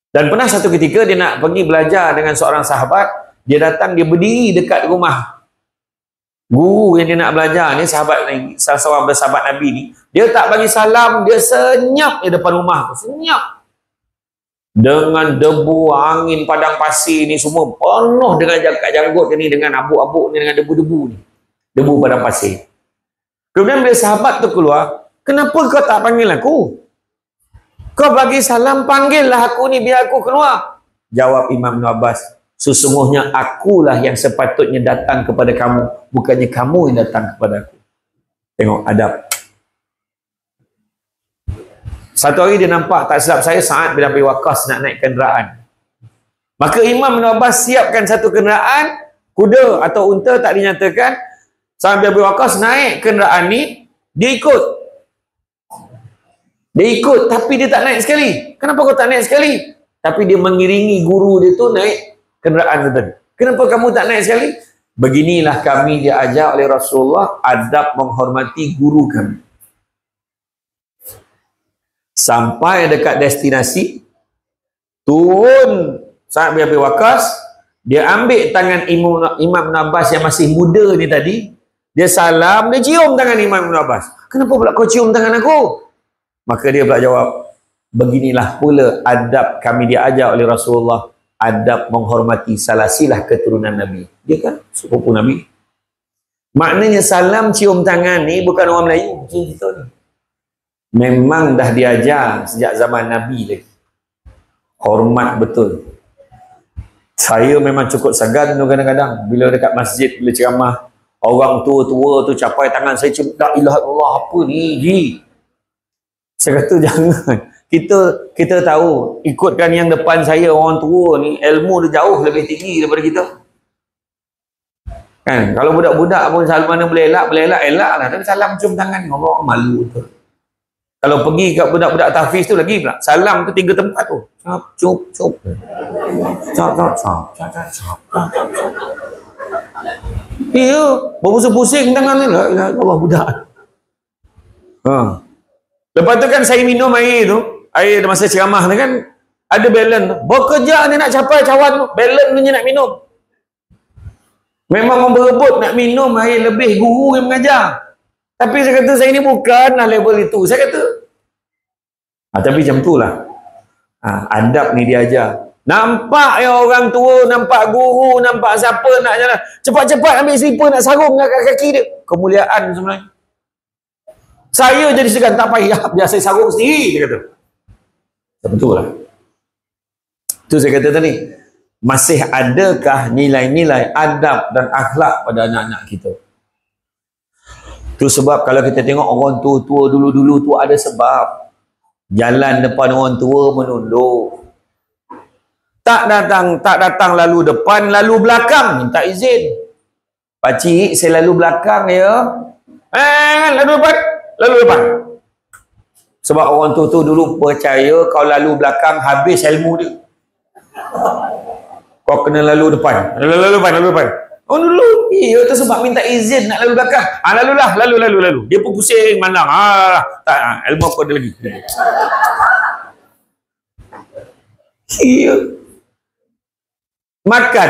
Dan pernah satu ketika dia nak pergi belajar dengan seorang sahabat, dia datang, dia berdiri dekat rumah guru yang dia nak belajar ni, sahabat ni, salah seorang bersahabat Nabi ni, dia tak bagi salam, dia senyap di depan rumah, senyap. dengan debu, angin, padang pasir ni semua penuh dengan janggut ni, dengan abuk-abuk ni, dengan debu-debu ni, debu padang pasir. Kemudian bila sahabat tu keluar, kenapa kau tak panggil aku? Kau bagi salam, panggillah aku ni biar aku keluar. Jawab Imam Ibn Abbas, sesungguhnya akulah yang sepatutnya datang kepada kamu, bukannya kamu yang datang kepada aku. Tengok adab. Satu hari dia nampak, tak silap saya, Sa'ad bin Abi Waqqas nak naik kenderaan. Maka Imam Ibn Abbas siapkan satu kenderaan, kuda atau unta tak dinyatakan. Sa'ad bin Abi Waqqas naik kenderaan ni, dia ikut. Dia ikut, tapi dia tak naik sekali. Kenapa kau tak naik sekali? Tapi dia mengiringi guru dia tu naik kenderaan tu tadi. Kenapa kamu tak naik sekali? Beginilah kami diajar oleh Rasulullah adab menghormati guru kami. Sampai dekat destinasi, turun Sa'ad bin Abi Waqqas, dia ambil tangan Imam Ibn Abbas yang masih muda ni tadi, dia salam, dia cium tangan Imam Ibn Abbas. Kenapa pula kau cium tangan aku? Maka dia pula jawab, beginilah pula adab kami diajar oleh Rasulullah, adab menghormati salasilah keturunan Nabi. Dia kan sepupu Nabi. Maknanya salam cium tangan ni bukan orang Melayu macam kita ni. Memang dah diajar sejak zaman Nabi lagi. Hormat betul. Saya memang cukup segan tu kadang-kadang bila dekat masjid, bila ceramah, orang tua-tua tu capai tangan saya, cium, la ilaha illallah, apa ni ji? Saya kata jangan. Kita tahu, ikutkan yang depan saya, orang tua ni ilmu dia jauh lebih tinggi daripada kita. Kan? Kalau budak-budak pun salam mana boleh elak lah. Tapi salam cium tangan, Allah malu tu. Kalau pergi kat budak-budak tahfiz tu lagi pula. Salam tu 3 tempat tu. Cap, cup, cup. Cap, cap, cap. Cap, cap, cap. Ya, berpusing-pusing tangan ni lah. Allah budak. Lepas tu kan saya minum air tu. Air masa ceramah tu kan. Ada balance tu. Bekerja ni nak capai cawan tu. Balance tu nak minum. Memang orang berebut nak minum air lebih guru yang mengajar. Tapi saya kata saya ni bukanlah level itu. Saya kata. Tapi macam tu lah. Adab ni diajar. Nampak ya orang tua, nampak guru, nampak siapa nak jalan. Cepat-cepat ambil slipper nak sarung kat kaki dia. Kemuliaan sebenarnya. Saya jadi segan, tak payah. Biar saya sarung sendiri, dia kata. Betul lah. Itu saya kata tadi. Masih adakah nilai-nilai adab dan akhlak pada anak-anak kita? Itu sebab kalau kita tengok orang tua-tua dulu-dulu tu ada sebab. Jalan depan orang tua menunduk. Tak datang lalu depan, lalu belakang. Minta izin. Pakcik, saya lalu belakang ya. Lalu depan. Sebab orang tua-tua dulu percaya kalau lalu belakang habis ilmu dia. Kau kena lalu depan. Lalu depan. Oh dulu, itu sebab minta izin nak lalu belakang. Lalu. Dia pun pusing mandang. Tak, ilmu aku ada lagi. Makan.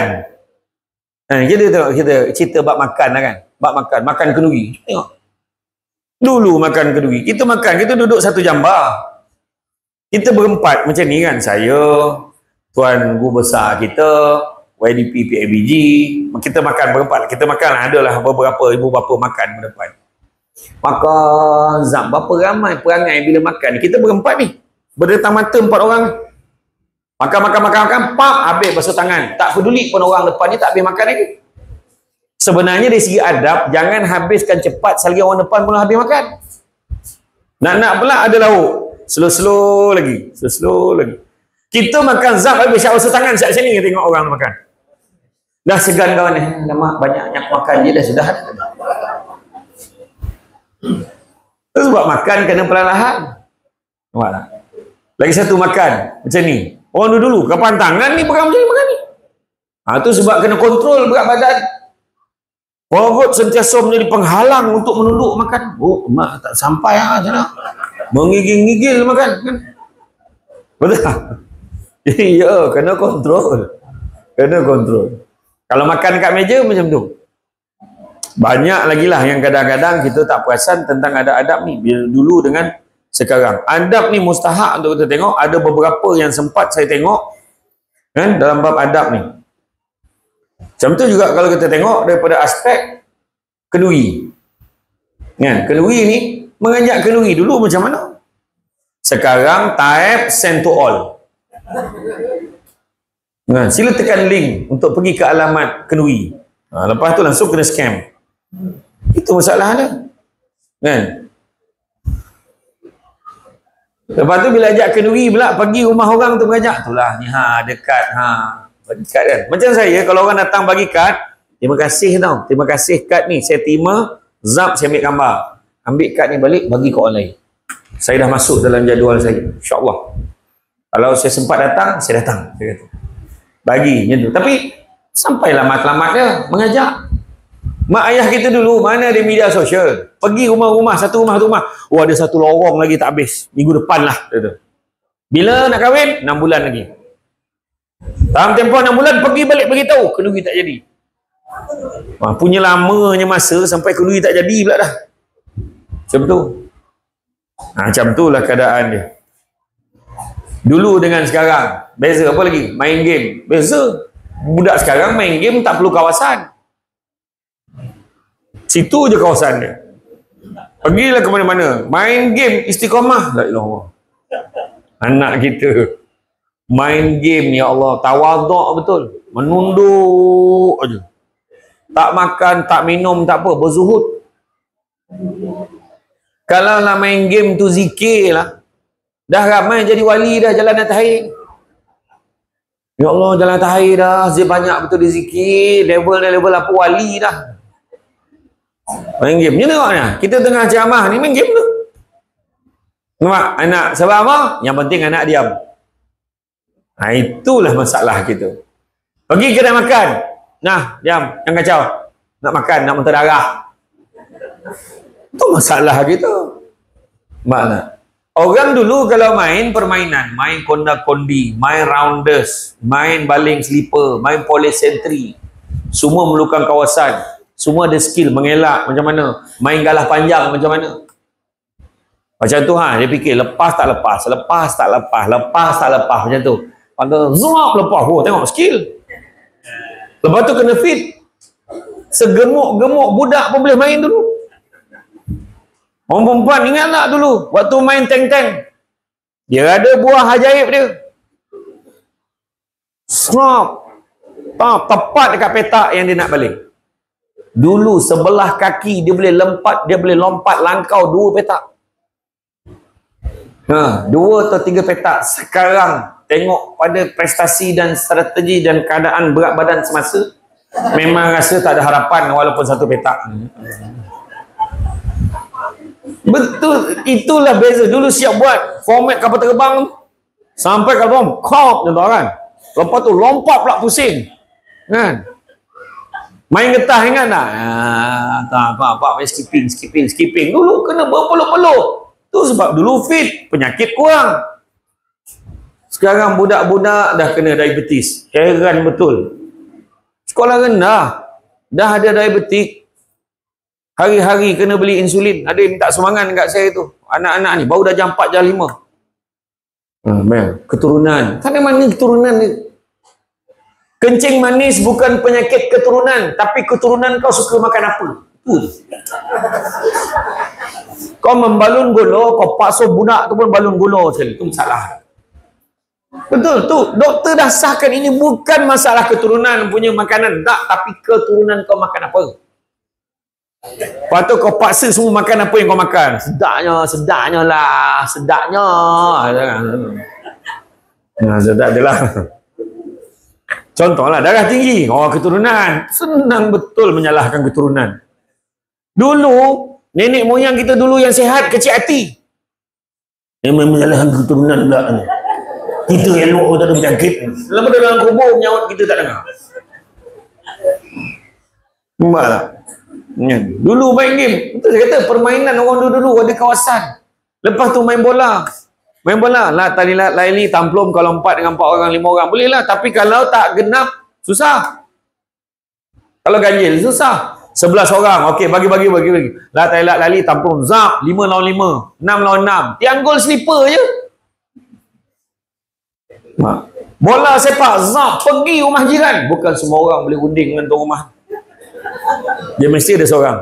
Kita tengok, kita cerita bab makan lah kan. Bab makan kenduri. Tengok. Dulu makan kenduri. Kita makan, kita duduk satu jambar. Kita berempat macam ni kan. Saya, tuan guru besar kita, YDP PABG, kita makan berempat. Kita makan lah, adalah beberapa ibu bapa makan berdepan. Makan zam, berapa ramai perangai bila makan. Kita berempat ni, berdetang mata 4 orang ni. Makan, pap, habis basuh tangan. Tak peduli pun orang depan ni tak habis makan lagi. Sebenarnya dari segi adab, jangan habiskan cepat selagi orang depan pun habis makan. Nak pula ada lauk. Slow lagi. Kita makan zam, habis siap basuh tangan siap sini tengok orang makan. Dah segan kawan ni. Lama banyak yang makan je dah sudah. Itu sebab makan kena perlahan-lahan. Nampak tak? Lagi satu makan macam ni. Orang dulu kapan tangan ni pegang macam ni makan ni. Itu sebab kena kontrol berat badan. Perut sentiasa menjadi penghalang untuk menunduk makan. Oh, mak tak sampai macam mana. Mengigil-ngigil makan kan. Betul tak? Ya, kena kontrol. Kalau makan kat meja macam tu. Banyak lagi lah yang kadang-kadang kita tak perasan tentang adab-adab ni. Bila dulu dengan sekarang. Adab ni mustahak untuk kita tengok. Ada beberapa yang sempat saya tengok kan, dalam bab adab ni. Macam tu juga kalau kita tengok daripada aspek kenduri. Kan? Kenduri ni, mengajak kenduri dulu macam mana? Sekarang type send to all. Kan? Sila tekan link untuk pergi ke alamat kenduri. Lepas tu langsung kena scam. Itu masalah dia. Kan? Lepas tu bila ajak kenduri pula pergi rumah orang tu mengajak, itulah ni dekat bagi kad kan. Macam saya kalau orang datang bagi kad, terima kasih tau. Terima kasih kad ni saya terima, zap saya ambil gambar. Ambil kad ni balik bagi ke orang lain. Saya dah masuk dalam jadual saya. Insya-Allah. Kalau saya sempat datang, saya datang. Saya kata. Bagi macam tu. Tapi sampailah matlamat dia mengajak. Mak ayah kita dulu mana ada media sosial. Pergi rumah-rumah, satu rumah. Oh ada satu lorong lagi tak habis. Minggu depan lah. Bila nak kahwin? 6 bulan lagi. Dalam tempoh 6 bulan pergi balik beritahu. Kenduri tak jadi. Punya lamanya masa sampai kenduri tak jadi pula dah. Macam tu. Macam tu lah keadaan dia. Dulu dengan sekarang. Beza apa lagi? Main game. Beza. Budak sekarang main game tak perlu kawasan. Situ je kawasan dia. Pergilah ke mana-mana. Main game istiqamah. La ilaha illallah. Anak kita. Main game ya Allah. Tawaduk betul. Menunduk aja. Tak makan, tak minum, tak apa. Berzuhud. Kalau lah main game tu zikir lah. Dah ramai jadi wali dah jalan atas air. Ya Allah jalan atas air dah. Banyak betul di zikir. Level apa wali dah. Main game. Ni tengoknya. Kita tengah ceramah ni main game tu. Nampak? Anak sebab apa? Yang penting anak diam. Itulah masalah kita. Pergi kedai makan. Nah, diam. Jangan kacau. Nak makan, nak muntah darah. Itu masalah kita. Makna. Orang dulu kalau main permainan, main konda-kondi, main rounders, main baling slipper, main polycentric, semua memerlukan kawasan. Semua ada skill mengelak macam mana, main galah panjang macam mana. Macam tu dia fikir lepas tak lepas, lepas tak lepas, lepas tak lepas macam tu. Pada zuap lepas, tengok skill. Lepas tu kena fit. Segemuk-gemuk budak pun boleh main dulu. Orang perempuan ingat tak dulu waktu main tank-tank. Dia ada buah ajaib dia. Snap. Tepat dekat petak yang dia nak balik. Dulu sebelah kaki dia boleh lompat langkau 2 petak. 2 atau 3 petak. Sekarang tengok pada prestasi dan strategi dan keadaan berat badan semasa, memang rasa tak ada harapan walaupun 1 petak. Betul, itulah beza. Dulu siap buat format kapal terbang sampai kapal terbang kop contoh kan. Lepas tu lompat pula pusing. Kan? Main getah ingat tak? Tak apa skipping. Dulu kena berpeluh-peluh. Tu sebab dulu fit, penyakit kurang. Sekarang budak-budak dah kena diabetes. Heran betul. Sekolah rendah dah ada diabetes. Hari-hari kena beli insulin. Ada yang minta sumbangan dekat saya tu. Anak-anak ni baru dah jam 4 jam 5. Keturunan. Tak ada mana keturunan ni. Kencing manis bukan penyakit keturunan, tapi keturunan kau suka makan apa. Kau membalun gula, kau paksa budak tu pun balun gula sekali. Itu masalah. Betul tu. Doktor dah sahkan ini bukan masalah keturunan punya makanan. Tak, tapi keturunan kau makan apa. Lepas tu kau paksa semua makan apa yang kau makan. Sedapnya lah. Sedapnya. Sedap je lah. Contohlah darah tinggi. Keturunan. Senang betul menyalahkan keturunan. Dulu, nenek moyang kita dulu yang sihat, kecil hati. Memang menyalahkan keturunan pula. Kita elok tak ada penyakit. Lepas dalam kubur menyawat kita tak dengar. Nampak tak? Dulu main game. Betul saya kata permainan orang dulu ada kawasan. Lepas tu main bola. Main bola lah tali laili tamplum kalau 4 dengan 4 orang 5 orang boleh lah, tapi kalau tak genap susah. Kalau ganjil susah. 11 orang. Okey, bagi. Lah Thailand lali tampung zap 5 lawan 5, 6 lawan 6. Tiang gol slipper je. Bola sepak zap pergi rumah jiran. Bukan semua orang boleh unding dengan tuan rumah. Dia mesti ada seorang.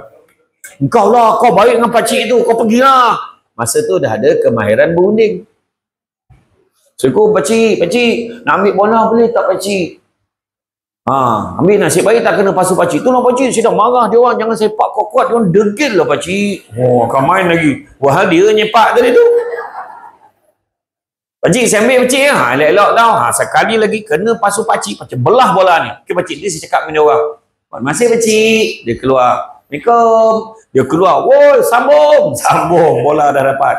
Engkau lah, kau baik dengan pakcik tu, kau pergilah. Masa tu dah ada kemahiran berunding. Syukur pakcik, nak ambil bola boleh tak pakcik? Ambil nasib baik tak kena pasu pakcik. Tu lah pakcik, saya dah marah dia orang, jangan sepak kuat-kuat, dia orang degil lah pakcik. Akan main lagi. Wah, dia nyepak tadi tu. Pakcik, saya ambil pakcik ya. Elok-elok tau. Sekali lagi kena pasu pakcik, pakcik belah bola ni. Okay pakcik, dia saya cakap dengan dia orang. Terima kasih pakcik. Dia keluar. Assalamualaikum. Dia keluar. Woi, sambung. Bola dah dapat.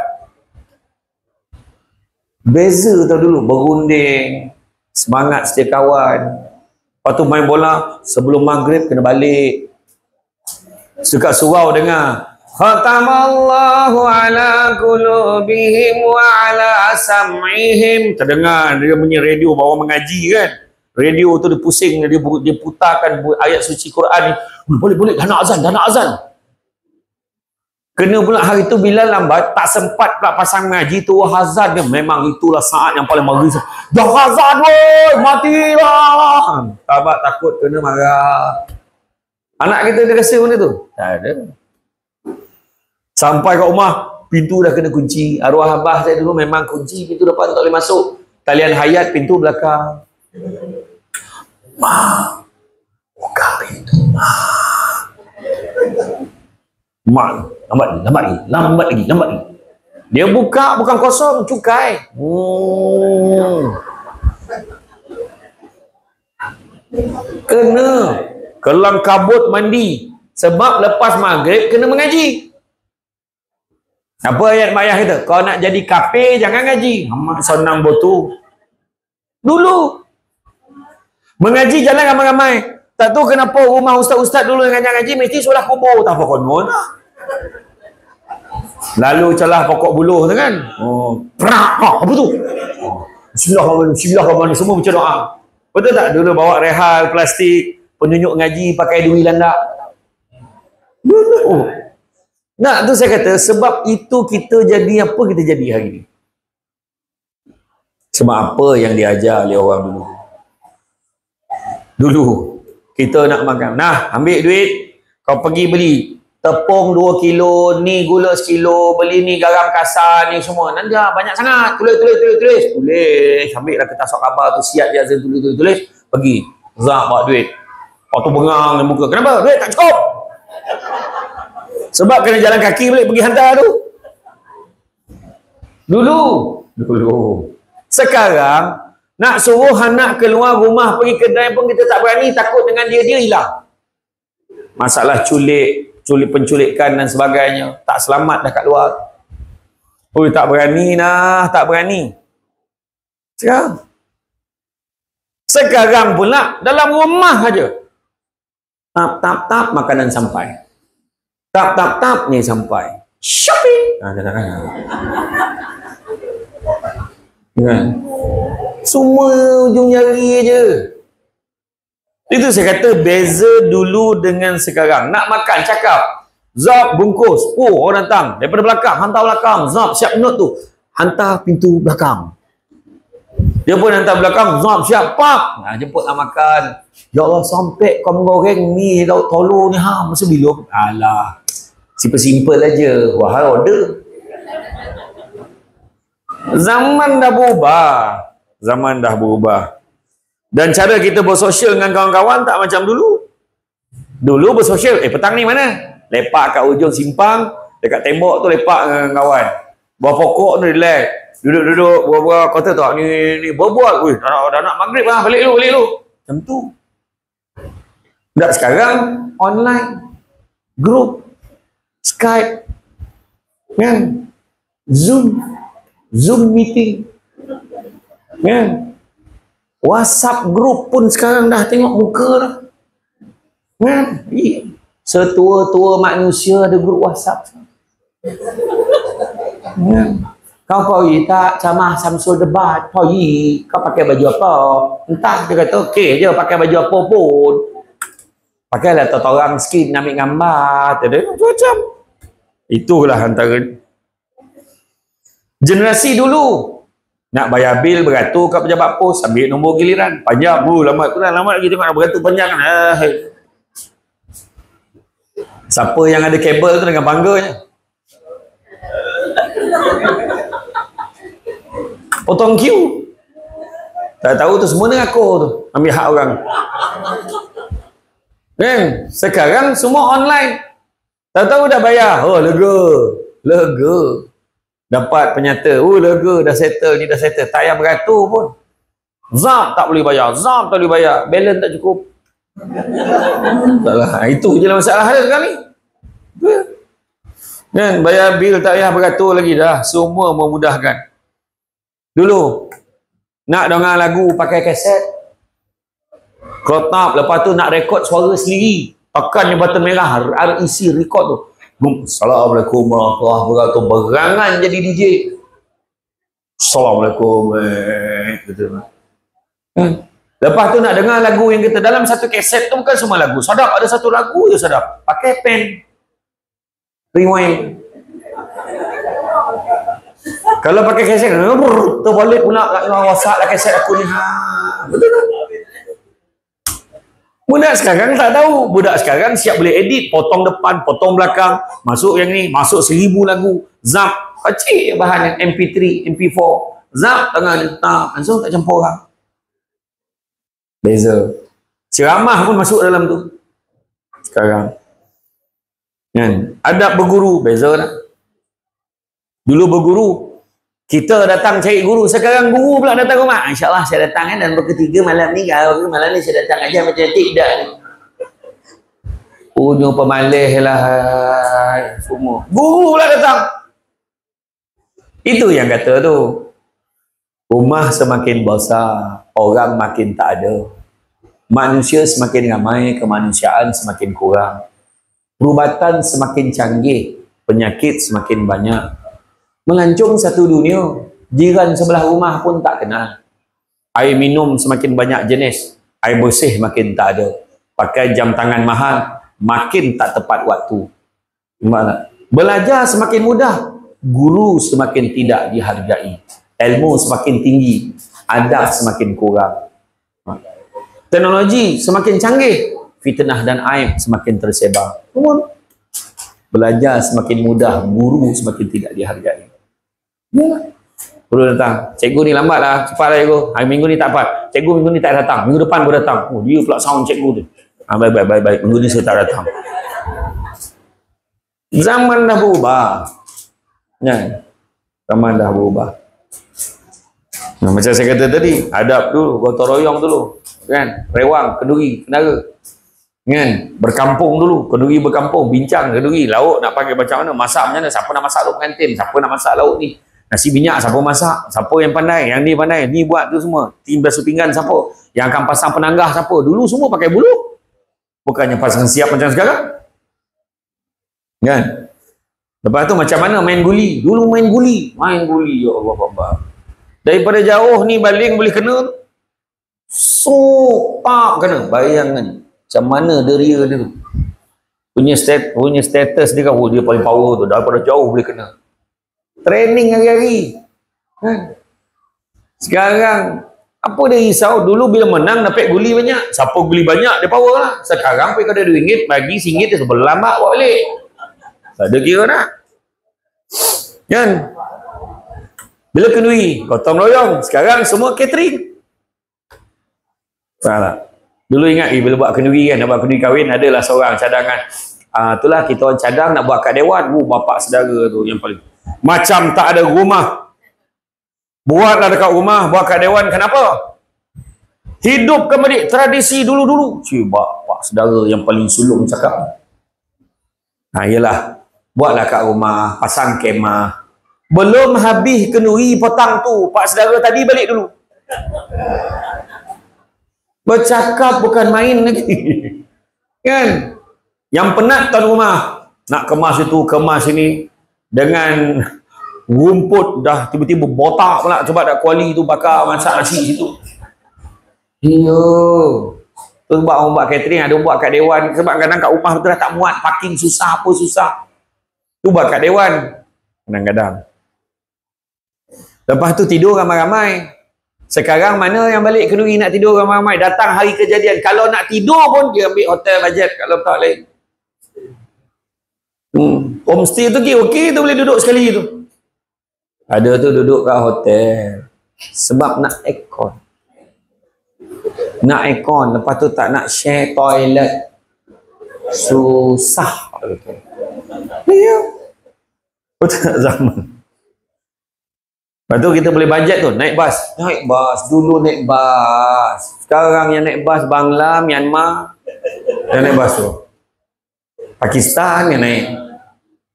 Beza tau dulu, berunding, semangat setia kawan. Lepas tu main bola, sebelum maghrib kena balik. Suka surau dengar. Khatamallahu ala qulubihim wa ala sam'ihim. Terdengar dia punya radio bawa mengaji kan. Radio tu dia pusing, dia putarkan ayat suci Quran ni. Boleh, dah nak azan. Kena pula hari tu bila lambat, tak sempat pula pasang mengaji tu azan dia. Memang itulah saat yang paling merisau. Dah azan woi, matilah. Tabak takut kena marah. Anak kita dia rasa benda tu? Tak ada. Sampai kat rumah, pintu dah kena kunci. Arwah abah saya dulu memang kunci pintu depan tak boleh masuk. Talian hayat pintu belakang. Buka pintu. Lambat lagi. Dia buka bukan kosong, cukai. Kena kelang kabut mandi sebab lepas maghrib kena mengaji. Apa ayat mayah kita? Kau nak jadi kafir jangan ngaji. Amat senang botu. Dulu mengaji jalan ramai-ramai. Tak tahu kenapa rumah ustaz-ustaz dulu yang ngaji mesti solah kubur. Tak apa konon lah. Lalu celah pokok buluh tu kan. Apa tu? Bismillahirrahmanirrahim. Semua baca doa. Betul tak? Dulu bawa rehal plastik, penunjuk ngaji pakai duri landak. Dulu. Nah, tu saya kata sebab itu kita jadi apa kita jadi hari ni. Sebab apa yang diajar oleh orang dulu. Dulu kita nak makan. Nah, ambil duit, kau pergi beli tepung 2 kilo, ni gula 1 kilo, beli ni garam kasar ni semua. Nanti banyak sangat. Tulis. Ambil lah kertas khabar tu, siap je Azan tulis. Pergi. Zak bawa duit. Waktu bengang dan muka. Kenapa? Duit tak cukup. Sebab kena jalan kaki balik pergi hantar tu. Dulu. Sekarang nak suruh anak keluar rumah pergi kedai pun kita tak berani, takut dengan dia hilang. Masalah penculikan dan sebagainya, tak selamat dah kat luar. Tak berani. Sekarang pula dalam rumah aja. Tap makanan sampai. Tap ni sampai. Shopping. Kan? Semua ujung jari je. Itu saya kata beza dulu dengan sekarang. Nak makan cakap zap bungkus. Orang datang daripada belakang, hantar belakang. Zap siap note tu, hantar pintu belakang. Dia pun hantar belakang. Zap siap pak. Jemput nak makan. Ya Allah, sampai kau menggoreng ni lauk tolo ni masa bila? Alah, simple aja. Wahai order. Zaman dah berubah. Dan cara kita bersosial dengan kawan-kawan tak macam dulu. Dulu bersosial, petang ni mana? Lepak kat ujung simpang, dekat tembok tu lepak dengan kawan. Bawah pokok tu relax. Duduk, buat-buat kata tak ni berbual. Dah nak maghrib lah, balik lu. Macam tu. Tak sekarang online, group, Skype, kan? Zoom meeting, kan? WhatsApp group pun sekarang dah tengok muka dah, kan? Setua-tua manusia ada grup WhatsApp, kan? Kau pergi tak camah Samsul debat, kau pakai baju apa? Entah, dia kata okey je pakai baju apa pun. Pakailah orang sikit nak ambil gambar, macam-macam. Itulah antara generasi dulu. Nak bayar bil beratur kat pejabat pos, ambil nombor giliran. Panjang, lambat lagi tengok nak beratur panjang kan. Siapa yang ada kabel tu dengan bangganya. Potong queue. Tak tahu tu semua dengan aku tu. Ambil hak orang. Kan? Sekarang semua online. Tak tahu dah bayar. Oh, lega. Dapat penyata. Oh, lega. Dah settle ni, dah settle. Tak payah beratur pun. Zam tak boleh bayar. Balance tak cukup. Taklah. Itu je lah masalah ada sekarang ni. Kan? Bayar bil tak payah beratur lagi dah. Semua memudahkan. Dulu, nak dengar lagu pakai kaset. Crop up, lepas tu nak rekod suara sendiri. Tekan yang button merah, REC record tu. Assalamualaikum warahmatullahi wabarakatuh. Berangan jadi DJ. Assalamualaikum. Lepas tu nak dengar lagu yang kita dalam satu kaset tu bukan semua lagu. Sadap ada satu lagu je sadap. Pakai pen. Rewind. Kalau pakai kaset, terbalik pula kat WhatsApp lah kaset aku ni. Betul tak? Budak sekarang tak tahu. Budak sekarang siap boleh edit. Potong depan, potong belakang. Masuk yang ni. Masuk 1000 lagu. Zap. Kecil bahan yang MP3, MP4. Zap tengah ni. Langsung tak campur orang. Beza. Ceramah pun masuk dalam tu. Sekarang. Kan? Adab berguru. Beza tak? Dulu berguru. Kita datang cari guru. Sekarang guru pula datang rumah. InsyaAllah saya datang kan. Dan berketiga malam ni. Kalau malam ni saya datang ajar macam tidak ni. Punya pemalih lah. Semua. Guru pula datang. Itu yang kata tu. Rumah semakin besar. Orang makin tak ada. Manusia semakin ramai. Kemanusiaan semakin kurang. Perubatan semakin canggih. Penyakit semakin banyak. Melancong satu dunia. Jiran sebelah rumah pun tak kenal. Air minum semakin banyak jenis. Air bersih makin tak ada. Pakai jam tangan mahal. Makin tak tepat waktu. Gimana? Belajar semakin mudah. Guru semakin tidak dihargai. Ilmu semakin tinggi. Adab semakin kurang. Teknologi semakin canggih. Fitnah dan aib semakin tersebar. Belajar semakin mudah. Guru semakin tidak dihargai. Ya. Perlu datang. Cikgu ni lambat lah. Cepat lah cikgu. Hari minggu ni tak dapat. Cikgu minggu ni tak datang. Minggu depan baru datang. Oh, dia pula sound cikgu tu. Baik. Minggu ni saya tak datang. Zaman dah berubah. Ya. Zaman dah berubah. Nah, macam saya kata tadi. Adab dulu. Gotong royong dulu. Kan? Rewang. Kenduri. Kenara. Kan? Berkampung dulu. Kenduri berkampung. Bincang kenduri. Lauk nak pakai macam mana. Masak macam mana. Siapa nak masak lauk pengantin. Siapa nak masak lauk ni. Nasi minyak siapa masak, siapa yang pandai, yang ni pandai, ni buat tu semua. Tim basuh pinggan siapa, yang akan pasang penanggah siapa. Dulu semua pakai bulu. Bukannya pasang siap macam sekarang. Kan? Lepas tu macam mana main guli. Dulu main guli. Ya Allah Akbar. Daripada jauh ni baling boleh kena. Tak kena. Bayangkan macam mana deria dia tu. Punya status dia kan, oh, dia paling power tu. Daripada jauh boleh kena. Training hari-hari. Sekarang apa dia risau? Dulu bila menang dapat guli banyak. Siapa guli banyak dia power lah. Sekarang pergi kada RM2 bagi RM1 dia sebelah lambat buat balik. Tak ada kira nak. Kan? Bila kenduri, gotong royong. Sekarang semua catering. Salah. Dulu ingat bila buat kenduri kan, nak buat kenduri kahwin adalah seorang cadangan. Itulah kita orang cadang nak buat kat dewan. Bapak saudara tu yang paling. Macam tak ada rumah. Buatlah dekat rumah, buat kat dewan. Kenapa? Hidup kembali tradisi dulu-dulu. Bapak saudara yang paling sulung cakap. Yelah. Buatlah kat rumah, pasang kemah. Belum habis kenduri petang tu, pak saudara tadi balik dulu. Bercakap bukan main lagi. Kan? Yang penat tuan rumah. Nak kemas itu, kemas ini. Dengan rumput dah tiba-tiba botak pula. Cuba dah kuali tu bakar masak nasi situ. Tu sebab orang buat catering, ada orang buat kat dewan. Sebab kadang kat rumah betul dah tak muat. Parking susah, apa susah. Tu buat kat dewan. Kadang-kadang. Lepas tu tidur ramai-ramai. Sekarang mana yang balik Kenduri nak tidur ramai-ramai? Datang hari kejadian. Kalau nak tidur pun dia ambil hotel bajet. Kalau tak lain. Homestay tu okey tu boleh duduk sekali tu. Ada tu duduk kat hotel. Sebab nak aircon. Nak aircon. Lepas tu tak nak share toilet. Susah. Ya. Betul tak zaman? Lepas tu kita boleh bajet tu, naik bas. Naik bas, dulu naik bas. Sekarang yang naik bas Bangla, Myanmar. Yang naik bas tu. Pakistan yang naik.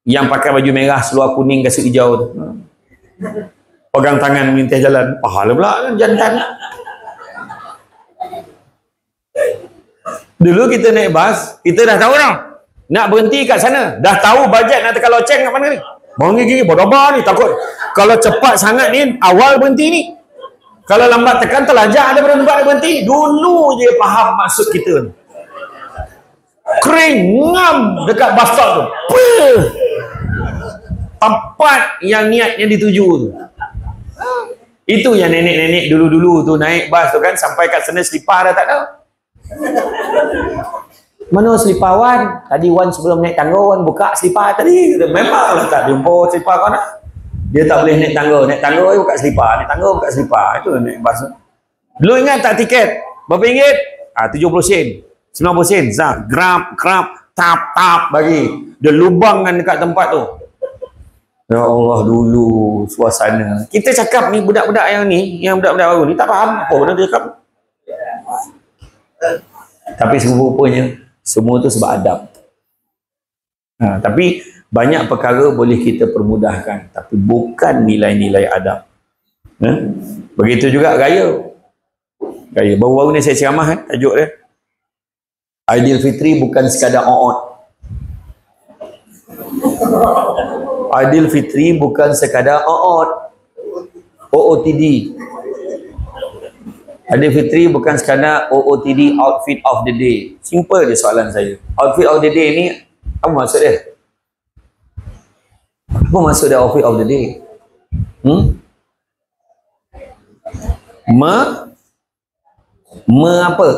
Yang pakai baju merah, seluar kuning, kasut hijau tu. Pegang tangan minta jalan. Pahala pula kan, jantan. Dulu kita naik bas, kita dah tahu dah. Nak berhenti kat sana. Dah tahu bajet nak tekan loceng kat mana ni. Mau gigi bodoh ni takut. Kalau cepat sangat ni awal berhenti ni. Kalau lambat tekan terlajak ada berhenti. Dulu je faham maksud kita. Kering ngam dekat bus stop tu. Puh. Tempat yang niatnya dituju tu. Itu yang nenek-nenek dulu-dulu tu naik bas tu kan sampai kat sana selipar dah tak ada. Mana selipar Wan? Tadi Wan sebelum naik tangga Wan buka selipar tadi. Memanglah tak jumpa selipar kau nak. Dia tak boleh naik tangga. Naik tangga buka selipar. Naik tangga buka selipar. Itu naik bas. Dulu ingat tak tiket? Berapa ringgit? 70 sen. 90 sen. Zak. Grab. Tap. Bagi. Dia lubangkan dekat tempat tu. Ya Allah dulu suasana. Kita cakap ni budak-budak yang ni. Yang budak-budak baru ni tak faham apa benda dia cakap. Tapi serupa-rupanya semua tu sebab adab. Tapi banyak perkara boleh kita permudahkan. Tapi bukan nilai-nilai adab. Begitu juga gaya. Gaya. Baru-baru ni saya ceramah tajuk dia. Aidilfitri bukan sekadar o'ot. Aidilfitri bukan sekadar o'ot. OOTD. Aidilfitri bukan sekadar OOTD, outfit of the day. Simple je soalan saya. Outfit of the day ni apa maksud dia? Apa maksud dia outfit of the day? Apa?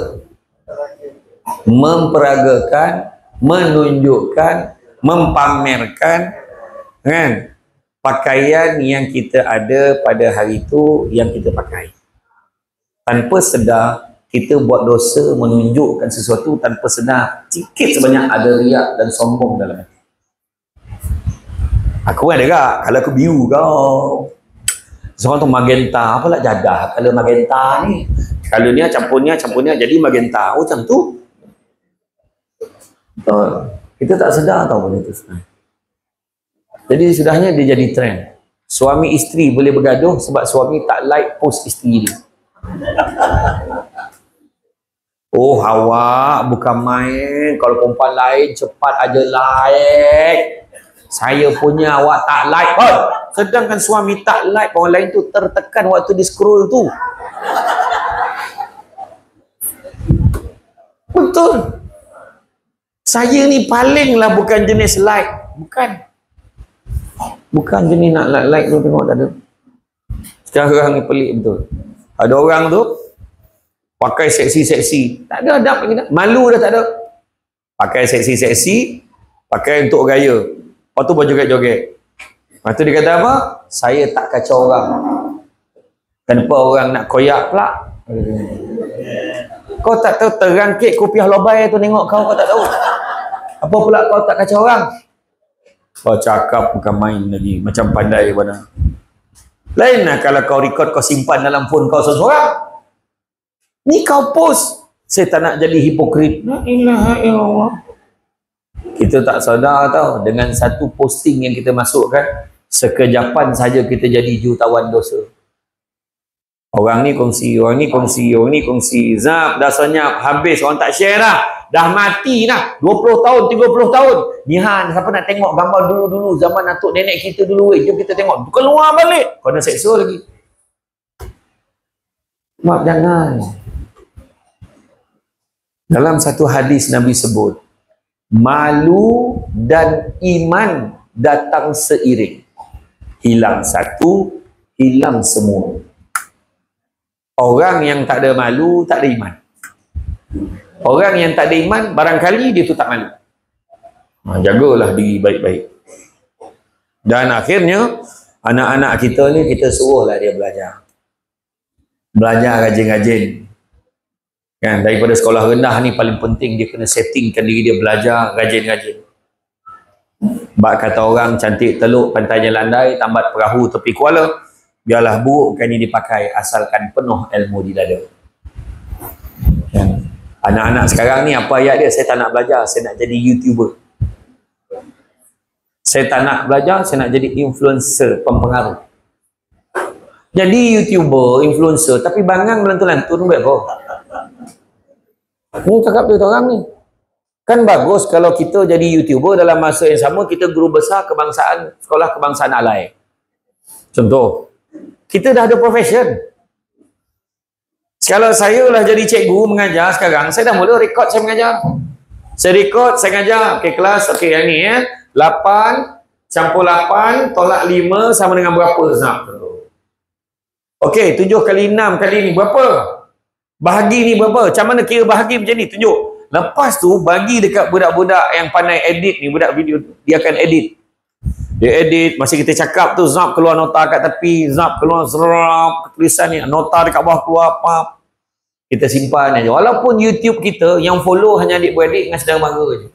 Memperagakan, menunjukkan, mempamerkan kan pakaian yang kita ada pada hari itu yang kita pakai. Tanpa sedar kita buat dosa menunjukkan sesuatu tanpa sedar sikit sebanyak ada riak dan sombong dalam hati. Aku ada tak? Kalau aku biru kau. Seorang tu magenta. Apalah jadah kalau magenta ni. Kalau ni campurnya jadi magenta. Oh macam tu. Kita tak sedar tau benda tu sebenarnya. Jadi sudahnya dia jadi trend. Suami isteri boleh bergaduh sebab suami tak like post isteri dia. Oh awak bukan main. Kalau perempuan lain cepat aja like. Saya punya awak tak like. Sedangkan suami tak like, orang lain tu tertekan waktu di scroll tu. Betul. Saya ni palinglah bukan jenis like. Bukan jenis nak like tu tengok tak ada. Sekarang ni pelik betul. Ada orang tu pakai seksi-seksi. Tak ada adab lagi dah. Malu dah tak ada. Pakai seksi-seksi, pakai untuk gaya. Lepas tu buat joget-joget. Lepas tu dia kata apa? Saya tak kacau orang. Kenapa orang nak koyak pula? Kau tak tahu terangkit kopiah lobai tu tengok kau tak tahu. Apa pula kau tak kacau orang? Kau cakap bukan main lagi. Macam pandai mana. Lain lah kalau kau record kau simpan dalam phone kau seorang. Ni kau post. Saya tak nak jadi hipokrit. La ilaha illallah. Kita tak sadar tau. Dengan satu posting yang kita masukkan, sekejapan saja kita jadi jutawan dosa. Orang ni kongsi, orang ni kongsi, orang ni kongsi. Zap, dah senyap, habis. Orang tak share dah. Dah mati dah. 20 tahun, 30 tahun. Nihan, siapa nak tengok gambar dulu-dulu. Zaman atuk nenek kita dulu. Jom kita tengok. Keluar balik. Kau dah seksual lagi. Maaf, jangan. Dalam satu hadis Nabi sebut, malu dan iman datang seiring. Hilang satu, hilang semua. Orang yang tak ada malu, tak ada iman. Orang yang tak ada iman, barangkali dia tu tak malu. Jagalah diri baik-baik. Dan akhirnya, anak-anak kita ni, kita suruhlah dia belajar. Belajar rajin-rajin. Kan, daripada sekolah rendah ni paling penting dia kena settingkan diri dia belajar rajin-rajin. Bak kata orang, cantik teluk pantainya landai, tambat perahu tepi kuala, biarlah burukkan ini dipakai asalkan penuh ilmu di dada. Kan, anak-anak sekarang ni apa ayat dia? Saya tak nak belajar, saya nak jadi YouTuber. Saya tak nak belajar, saya nak jadi influencer, pempengaruh. Jadi YouTuber, influencer, tapi bangang melantun-lantun buat apa? Ni cakap tu orang ni. Kan bagus kalau kita jadi YouTuber dalam masa yang sama kita guru besar kebangsaan, sekolah kebangsaan alai. Contoh, kita dah ada profession. Kalau saya lah jadi cikgu mengajar sekarang, saya dah mula rekod saya mengajar. Saya rekod, saya ngajar. Okey, kelas, okey yang ni 8 campur 8 tolak 5 sama dengan berapa? Okey, 7 kali 6 kali ni berapa? Bahagi ni berapa? Macam mana kira bahagi macam ni? Tunjuk. Lepas tu bagi dekat budak-budak yang pandai edit ni, budak video, dia akan edit. Dia edit, masa kita cakap tu zap keluar nota kat tepi, zap keluar zrap tulisan ni, nota dekat bawah keluar apa. Kita simpan aja. Walaupun YouTube kita yang follow hanya adik-beradik dengan saudara mara je.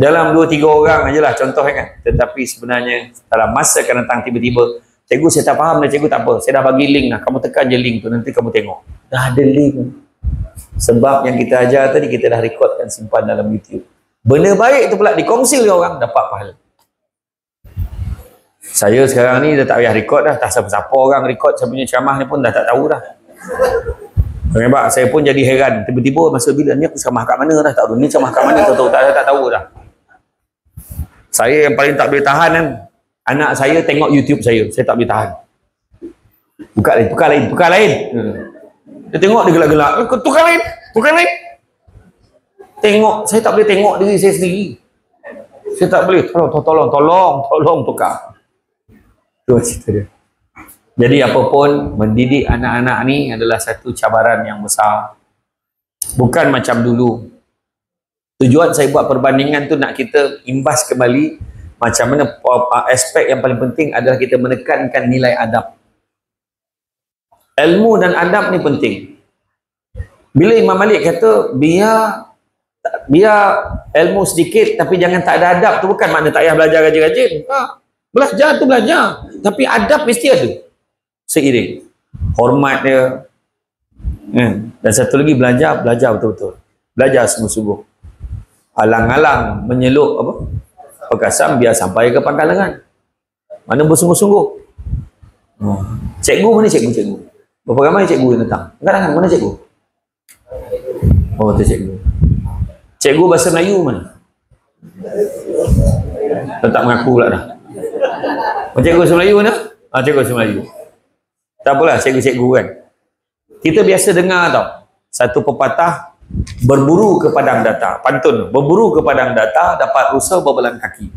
Dalam 2-3 orang ajalah contoh kan. Tetapi sebenarnya dalam masa akan datang tiba-tiba, cikgu saya tak faham dah cikgu, tak apa. Saya dah bagi link dah. Kamu tekan je link tu, nanti kamu tengok. Dah ada link. Sebab yang kita ajar tadi, kita dah rekodkan simpan dalam YouTube. Benda baik tu pula dikongsi oleh orang, dapat pahala. Saya sekarang ni dah tak payah rekod dah. Tak siapa-siapa orang rekod saya punya ceramah ni pun dah tak tahu dah. Sebab saya pun jadi heran. Tiba-tiba masa bila ni aku ceramah kat mana dah tak tahu. Ni ceramah kat mana tak tahu dah. Saya yang paling tak boleh tahan kan, anak saya tengok YouTube saya tak boleh tahan. Tukar lain. Dia tengok, dia gelak-gelak. Tukar lain. Tengok, saya tak boleh tengok diri saya sendiri. Saya tak boleh. Tolong tukar. Itu cerita dia. Jadi apapun, mendidik anak-anak ni adalah satu cabaran yang besar. Bukan macam dulu. Tujuan saya buat perbandingan tu nak kita imbas kembali macam mana aspek yang paling penting adalah kita menekankan nilai adab. Ilmu dan adab ni penting. Bila Imam Malik kata biar ilmu sedikit tapi jangan tak ada adab, tu bukan makna tak payah belajar rajin-rajin. Belajar tu belajar, tapi adab mesti ada seiring. Hormat dia. Dan satu lagi belajar betul-betul. Belajar sungguh-sungguh. Alang-alang menyeluk apa? Perkasan biar sampai ke pangkal lengan. Mana bersungguh-sungguh. Cikgu mana cikgu? Berapa ramai cikgu yang datang? Angkat mana cikgu? Oh, tu cikgu. Cikgu bahasa Melayu mana? Tak mengaku pula dah. Cikgu bahasa Melayu mana? Cikgu bahasa Melayu. Tak apalah, cikgu-cikgu kan. Kita biasa dengar tau, satu pepatah, berburu ke padang datar. Pantun, berburu ke padang datar, dapat rusa berbelang kaki.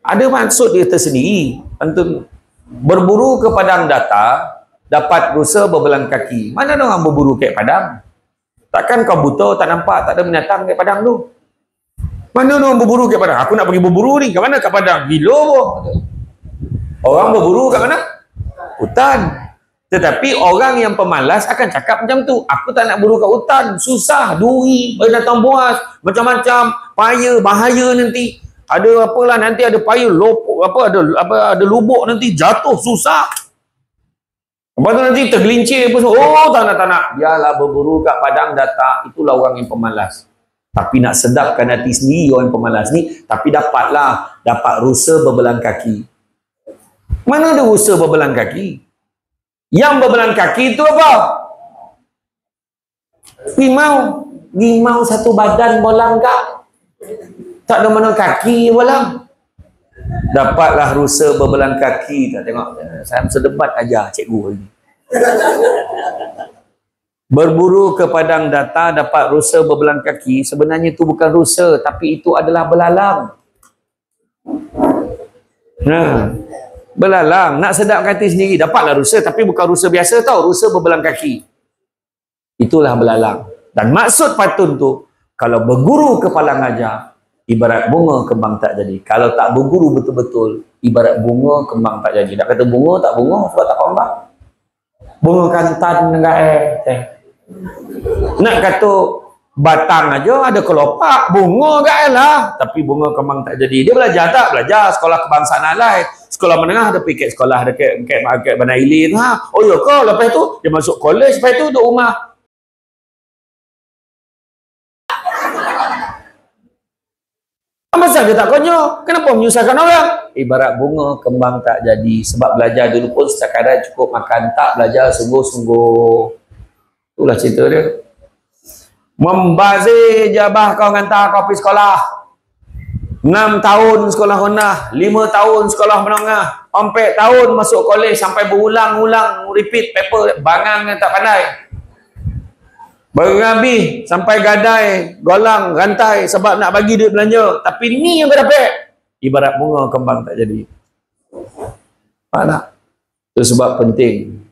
Ada maksud dia tersendiri. Pantun, berburu ke padang datar, dapat rusa berbelang kaki. Mana ada orang berburu ke padang? Takkan kau buta, tak nampak, tak ada binatang ke padang tu? Mana ada orang berburu ke padang? Aku nak pergi berburu ni, ke mana ke padang? Gila pun. Orang berburu kat mana? Hutan. Tetapi orang yang pemalas akan cakap macam tu. Aku tak nak buru kat hutan. Susah, duri, binatang buas, macam-macam, payah, bahaya nanti. Ada apalah nanti ada payah, ada lubuk nanti jatuh, susah. Lepas tu nanti tergelincir apa semua. Oh, tak nak. Biarlah berburu kat padang datar. Itulah orang yang pemalas. Tapi nak sedapkan hati sendiri orang yang pemalas ni, tapi dapat rusa berbelang kaki. Mana ada rusa berbelang kaki? Yang berbelang kaki itu apa? Limau satu badan bolang kak. Tak ada mana kaki bolang. Dapatlah rusa berbelang kaki. Tak tengok. Saya sedebat ajar cikgu ini. Berburu ke padang data dapat rusa berbelang kaki. Sebenarnya itu bukan rusa, tapi itu adalah belalang. Belalang. Nak sedapkan hati sendiri, dapatlah rusa, tapi bukan rusa biasa tau. Rusa berbelang kaki. Itulah belalang. Dan maksud patun tu, kalau berguru kepala ngajar, ibarat bunga kembang tak jadi. Kalau tak berguru betul-betul, ibarat bunga kembang tak jadi. Tak kata bunga, tak bunga, sebab tak kembang. Bunga kantan dengan teh. Nak kata batang aja ada kelopak, bunga kan lah. Tapi bunga kembang tak jadi. Dia belajar tak? Belajar sekolah kebangsaan alai. Sekolah menengah ada piket sekolah dekat Bandar Ilir. Oh ya ke? Lepas tu dia masuk college, lepas tu duduk rumah. Masa dia tak konyol, kenapa menyusahkan orang? Ibarat bunga kembang tak jadi. Sebab belajar dulu pun sekadar cukup makan, tak belajar sungguh-sungguh. Itulah cerita dia. Membazir jabah kau hantar kau pergi sekolah. 6 tahun sekolah rendah, 5 tahun sekolah menengah, 4 tahun masuk kolej sampai berulang-ulang repeat paper, bangang yang tak pandai. Berabi sampai gadai, golang, rantai sebab nak bagi duit belanja. Tapi ni yang kau dapat. Ibarat bunga kembang tak jadi. Faham tak? Itu sebab penting.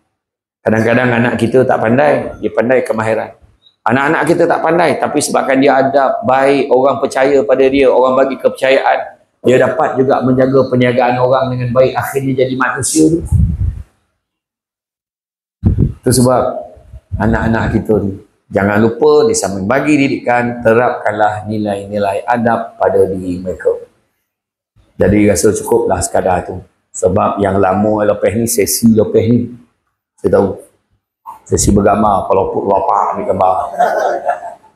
Kadang-kadang anak kita tak pandai, dia pandai kemahiran. Anak-anak kita tak pandai, tapi sebabkan dia adab, baik, orang percaya pada dia, orang bagi kepercayaan, dia dapat juga menjaga perniagaan orang dengan baik, akhirnya jadi manusia tu. Itu sebab anak-anak kita ni, jangan lupa di samping bagi didikan, terapkanlah nilai-nilai adab pada diri mereka. Jadi rasa cukuplah sekadar tu. Sebab yang lama lepas ni, sesi lepas ni, saya tahu. Sesi bergambar, kalau put lapak ambil gambar.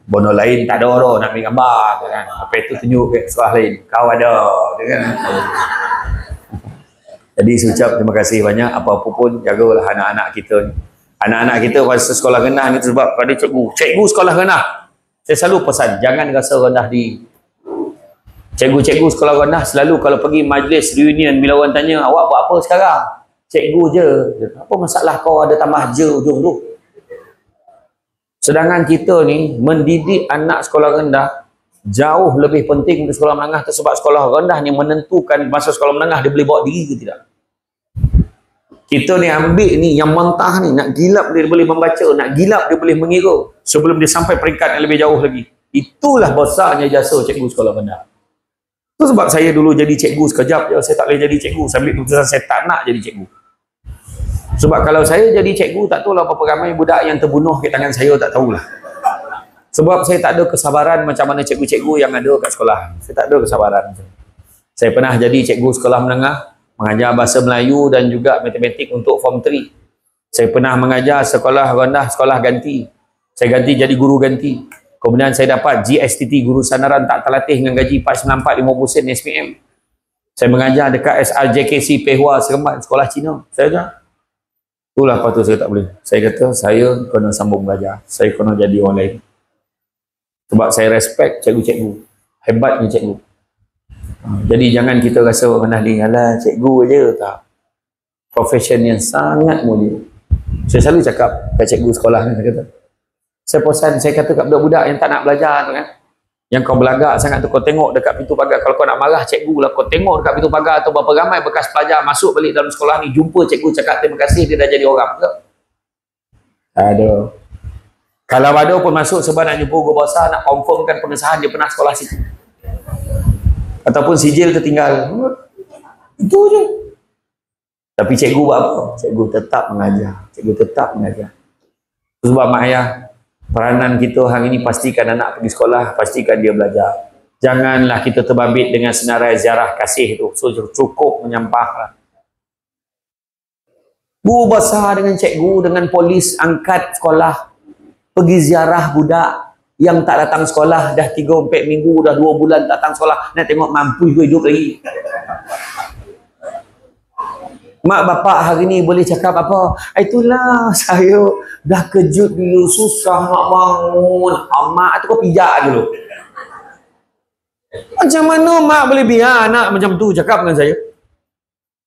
Bono lain tak ada orang nak ambil gambar. Kan? Lepas tu tunjuk ke sekolah lain. Kau ada. Kan? Jadi saya ucap terima kasih banyak. Apa-apa pun jagalah anak-anak kita ni. Anak-anak kita masa sekolah rendah ni sebab pada cikgu. Cikgu sekolah rendah. Saya selalu pesan, jangan rasa rendah di cikgu-cikgu sekolah rendah selalu kalau pergi majlis reunion bila orang tanya, awak buat apa sekarang? Cikgu je. Apa masalah kau ada tambah je ujung tu? Sedangkan kita ni mendidik anak sekolah rendah jauh lebih penting dari sekolah menengah tu sebab sekolah rendah ni menentukan masa sekolah menengah dia boleh bawa diri ke tidak. Kita ni ambil ni yang mentah ni, nak gilap dia boleh membaca, nak gilap dia boleh mengira sebelum dia sampai peringkat yang lebih jauh lagi. Itulah besarnya jasa cikgu sekolah rendah. Itu sebab saya dulu jadi cikgu sekejap je, saya tak boleh jadi cikgu. Saya ambil keputusan saya tak nak jadi cikgu. Sebab kalau saya jadi cikgu, tak tahulah berapa ramai budak yang terbunuh ke tangan saya, tak tahulah. Sebab saya tak ada kesabaran macam mana cikgu-cikgu yang ada kat sekolah. Saya tak ada kesabaran. Saya pernah jadi cikgu sekolah menengah, mengajar bahasa Melayu dan juga matematik untuk form 3. Saya pernah mengajar sekolah rendah, sekolah ganti. Saya ganti jadi guru ganti. Kemudian saya dapat GSTT, guru sanaran tak terlatih dengan gaji 494 50 sen SPM. Saya mengajar dekat SRJKC Pehua Seremban, sekolah Cina. Saya ajar. Itulah apa tu saya tak boleh. Saya kata saya kena sambung belajar. Saya kena jadi orang lain. Sebab saya respect cikgu-cikgu. Hebatnya cikgu. Jadi jangan kita rasa rendah diri. Alah cikgu je tak. Profession yang sangat mulia. Saya selalu cakap kat cikgu sekolah ni, saya kata. Saya posan, saya kata kat budak-budak yang tak nak belajar tu kan. Yang kau belagak sangat tu, kau tengok dekat pintu pagar. Kalau kau nak marah cikgu lah, kau tengok dekat pintu pagar tu berapa ramai bekas pelajar masuk balik dalam sekolah ni, jumpa cikgu cakap terima kasih dia dah jadi orang. Ada. Kalau ada pun masuk sebab nak jumpa guru besar, nak confirmkan pengesahan dia pernah sekolah situ. Ataupun sijil tertinggal. Itu je. Tapi cikgu buat apa? Cikgu tetap mengajar. Cikgu tetap mengajar. Sebab mak ayah, peranan kita hari ini pastikan anak pergi sekolah, pastikan dia belajar. Janganlah kita terbabit dengan senarai ziarah kasih tu. So, cukup menyampahlah. Guru besar dengan cikgu, dengan polis angkat sekolah, pergi ziarah budak yang tak datang sekolah dah 3-4 minggu, dah 2 bulan tak datang sekolah. Nak tengok mampu hidup lagi. Mak bapak hari ni boleh cakap apa? Itulah saya dah kejut dulu, susah nak bangun. Mak tu kau pijak dulu. Macam mana mak boleh biar anak macam tu cakap dengan saya?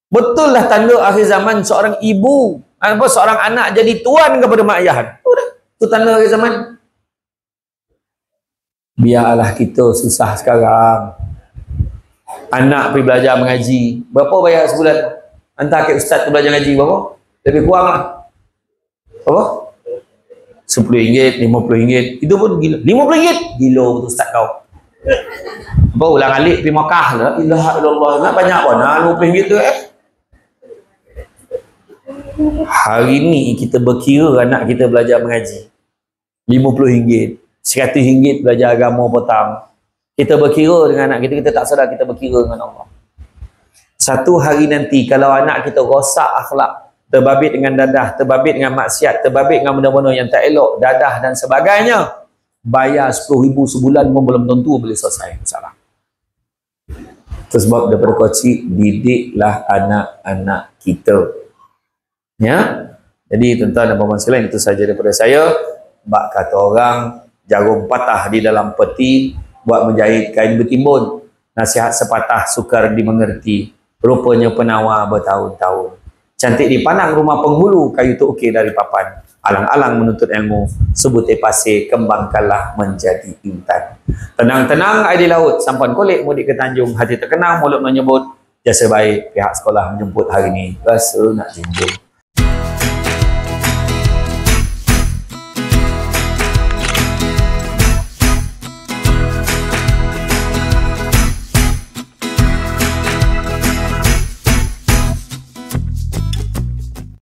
Betul lah tanda akhir zaman seorang ibu, seorang anak jadi tuan kepada mak ayah. Udah, Tu tanda akhir zaman. Biarlah kita susah sekarang. Anak pergi belajar mengaji. Berapa bayar sebulan? Hantar ke ustaz tu belajar ngaji berapa? Lebih kurang lah. Berapa? RM10, RM50. Itu pun gila. RM50? Gila betul ustaz kau. Apa ulang alik pergi Makkah lah. Ilaha illallah. Nak banyak mana RM50 tu Hari ni kita berkira anak kita belajar mengaji. RM50. RM100 belajar agama petang. Kita berkira dengan anak kita, kita tak sadar kita berkira dengan Allah. Satu hari nanti kalau anak kita rosak akhlak, terbabit dengan dadah, terbabit dengan maksiat, terbabit dengan benda-benda yang tak elok, dadah dan sebagainya, bayar RM10,000 sebulan pun belum tentu boleh selesai masalah. Itu sebab daripada kecil, didiklah anak-anak kita. Ya. Jadi tuan-tuan dan puan-puan sekalian, itu saja daripada saya. Bak kata orang, jarum patah di dalam peti buat menjahit kain bertimbun. Nasihat sepatah sukar dimengerti, rupanya penawar bertahun-tahun. Cantik dipandang rumah penghulu, kayu tu okey dari papan. Alang-alang menuntut ilmu, sebutir pasir kembangkanlah menjadi intan. Tenang-tenang air di laut, sampan kolik mudik ke Tanjung, hati terkenang mulut menyebut, jasa baik pihak sekolah menjemput hari ini, rasa nak junjung.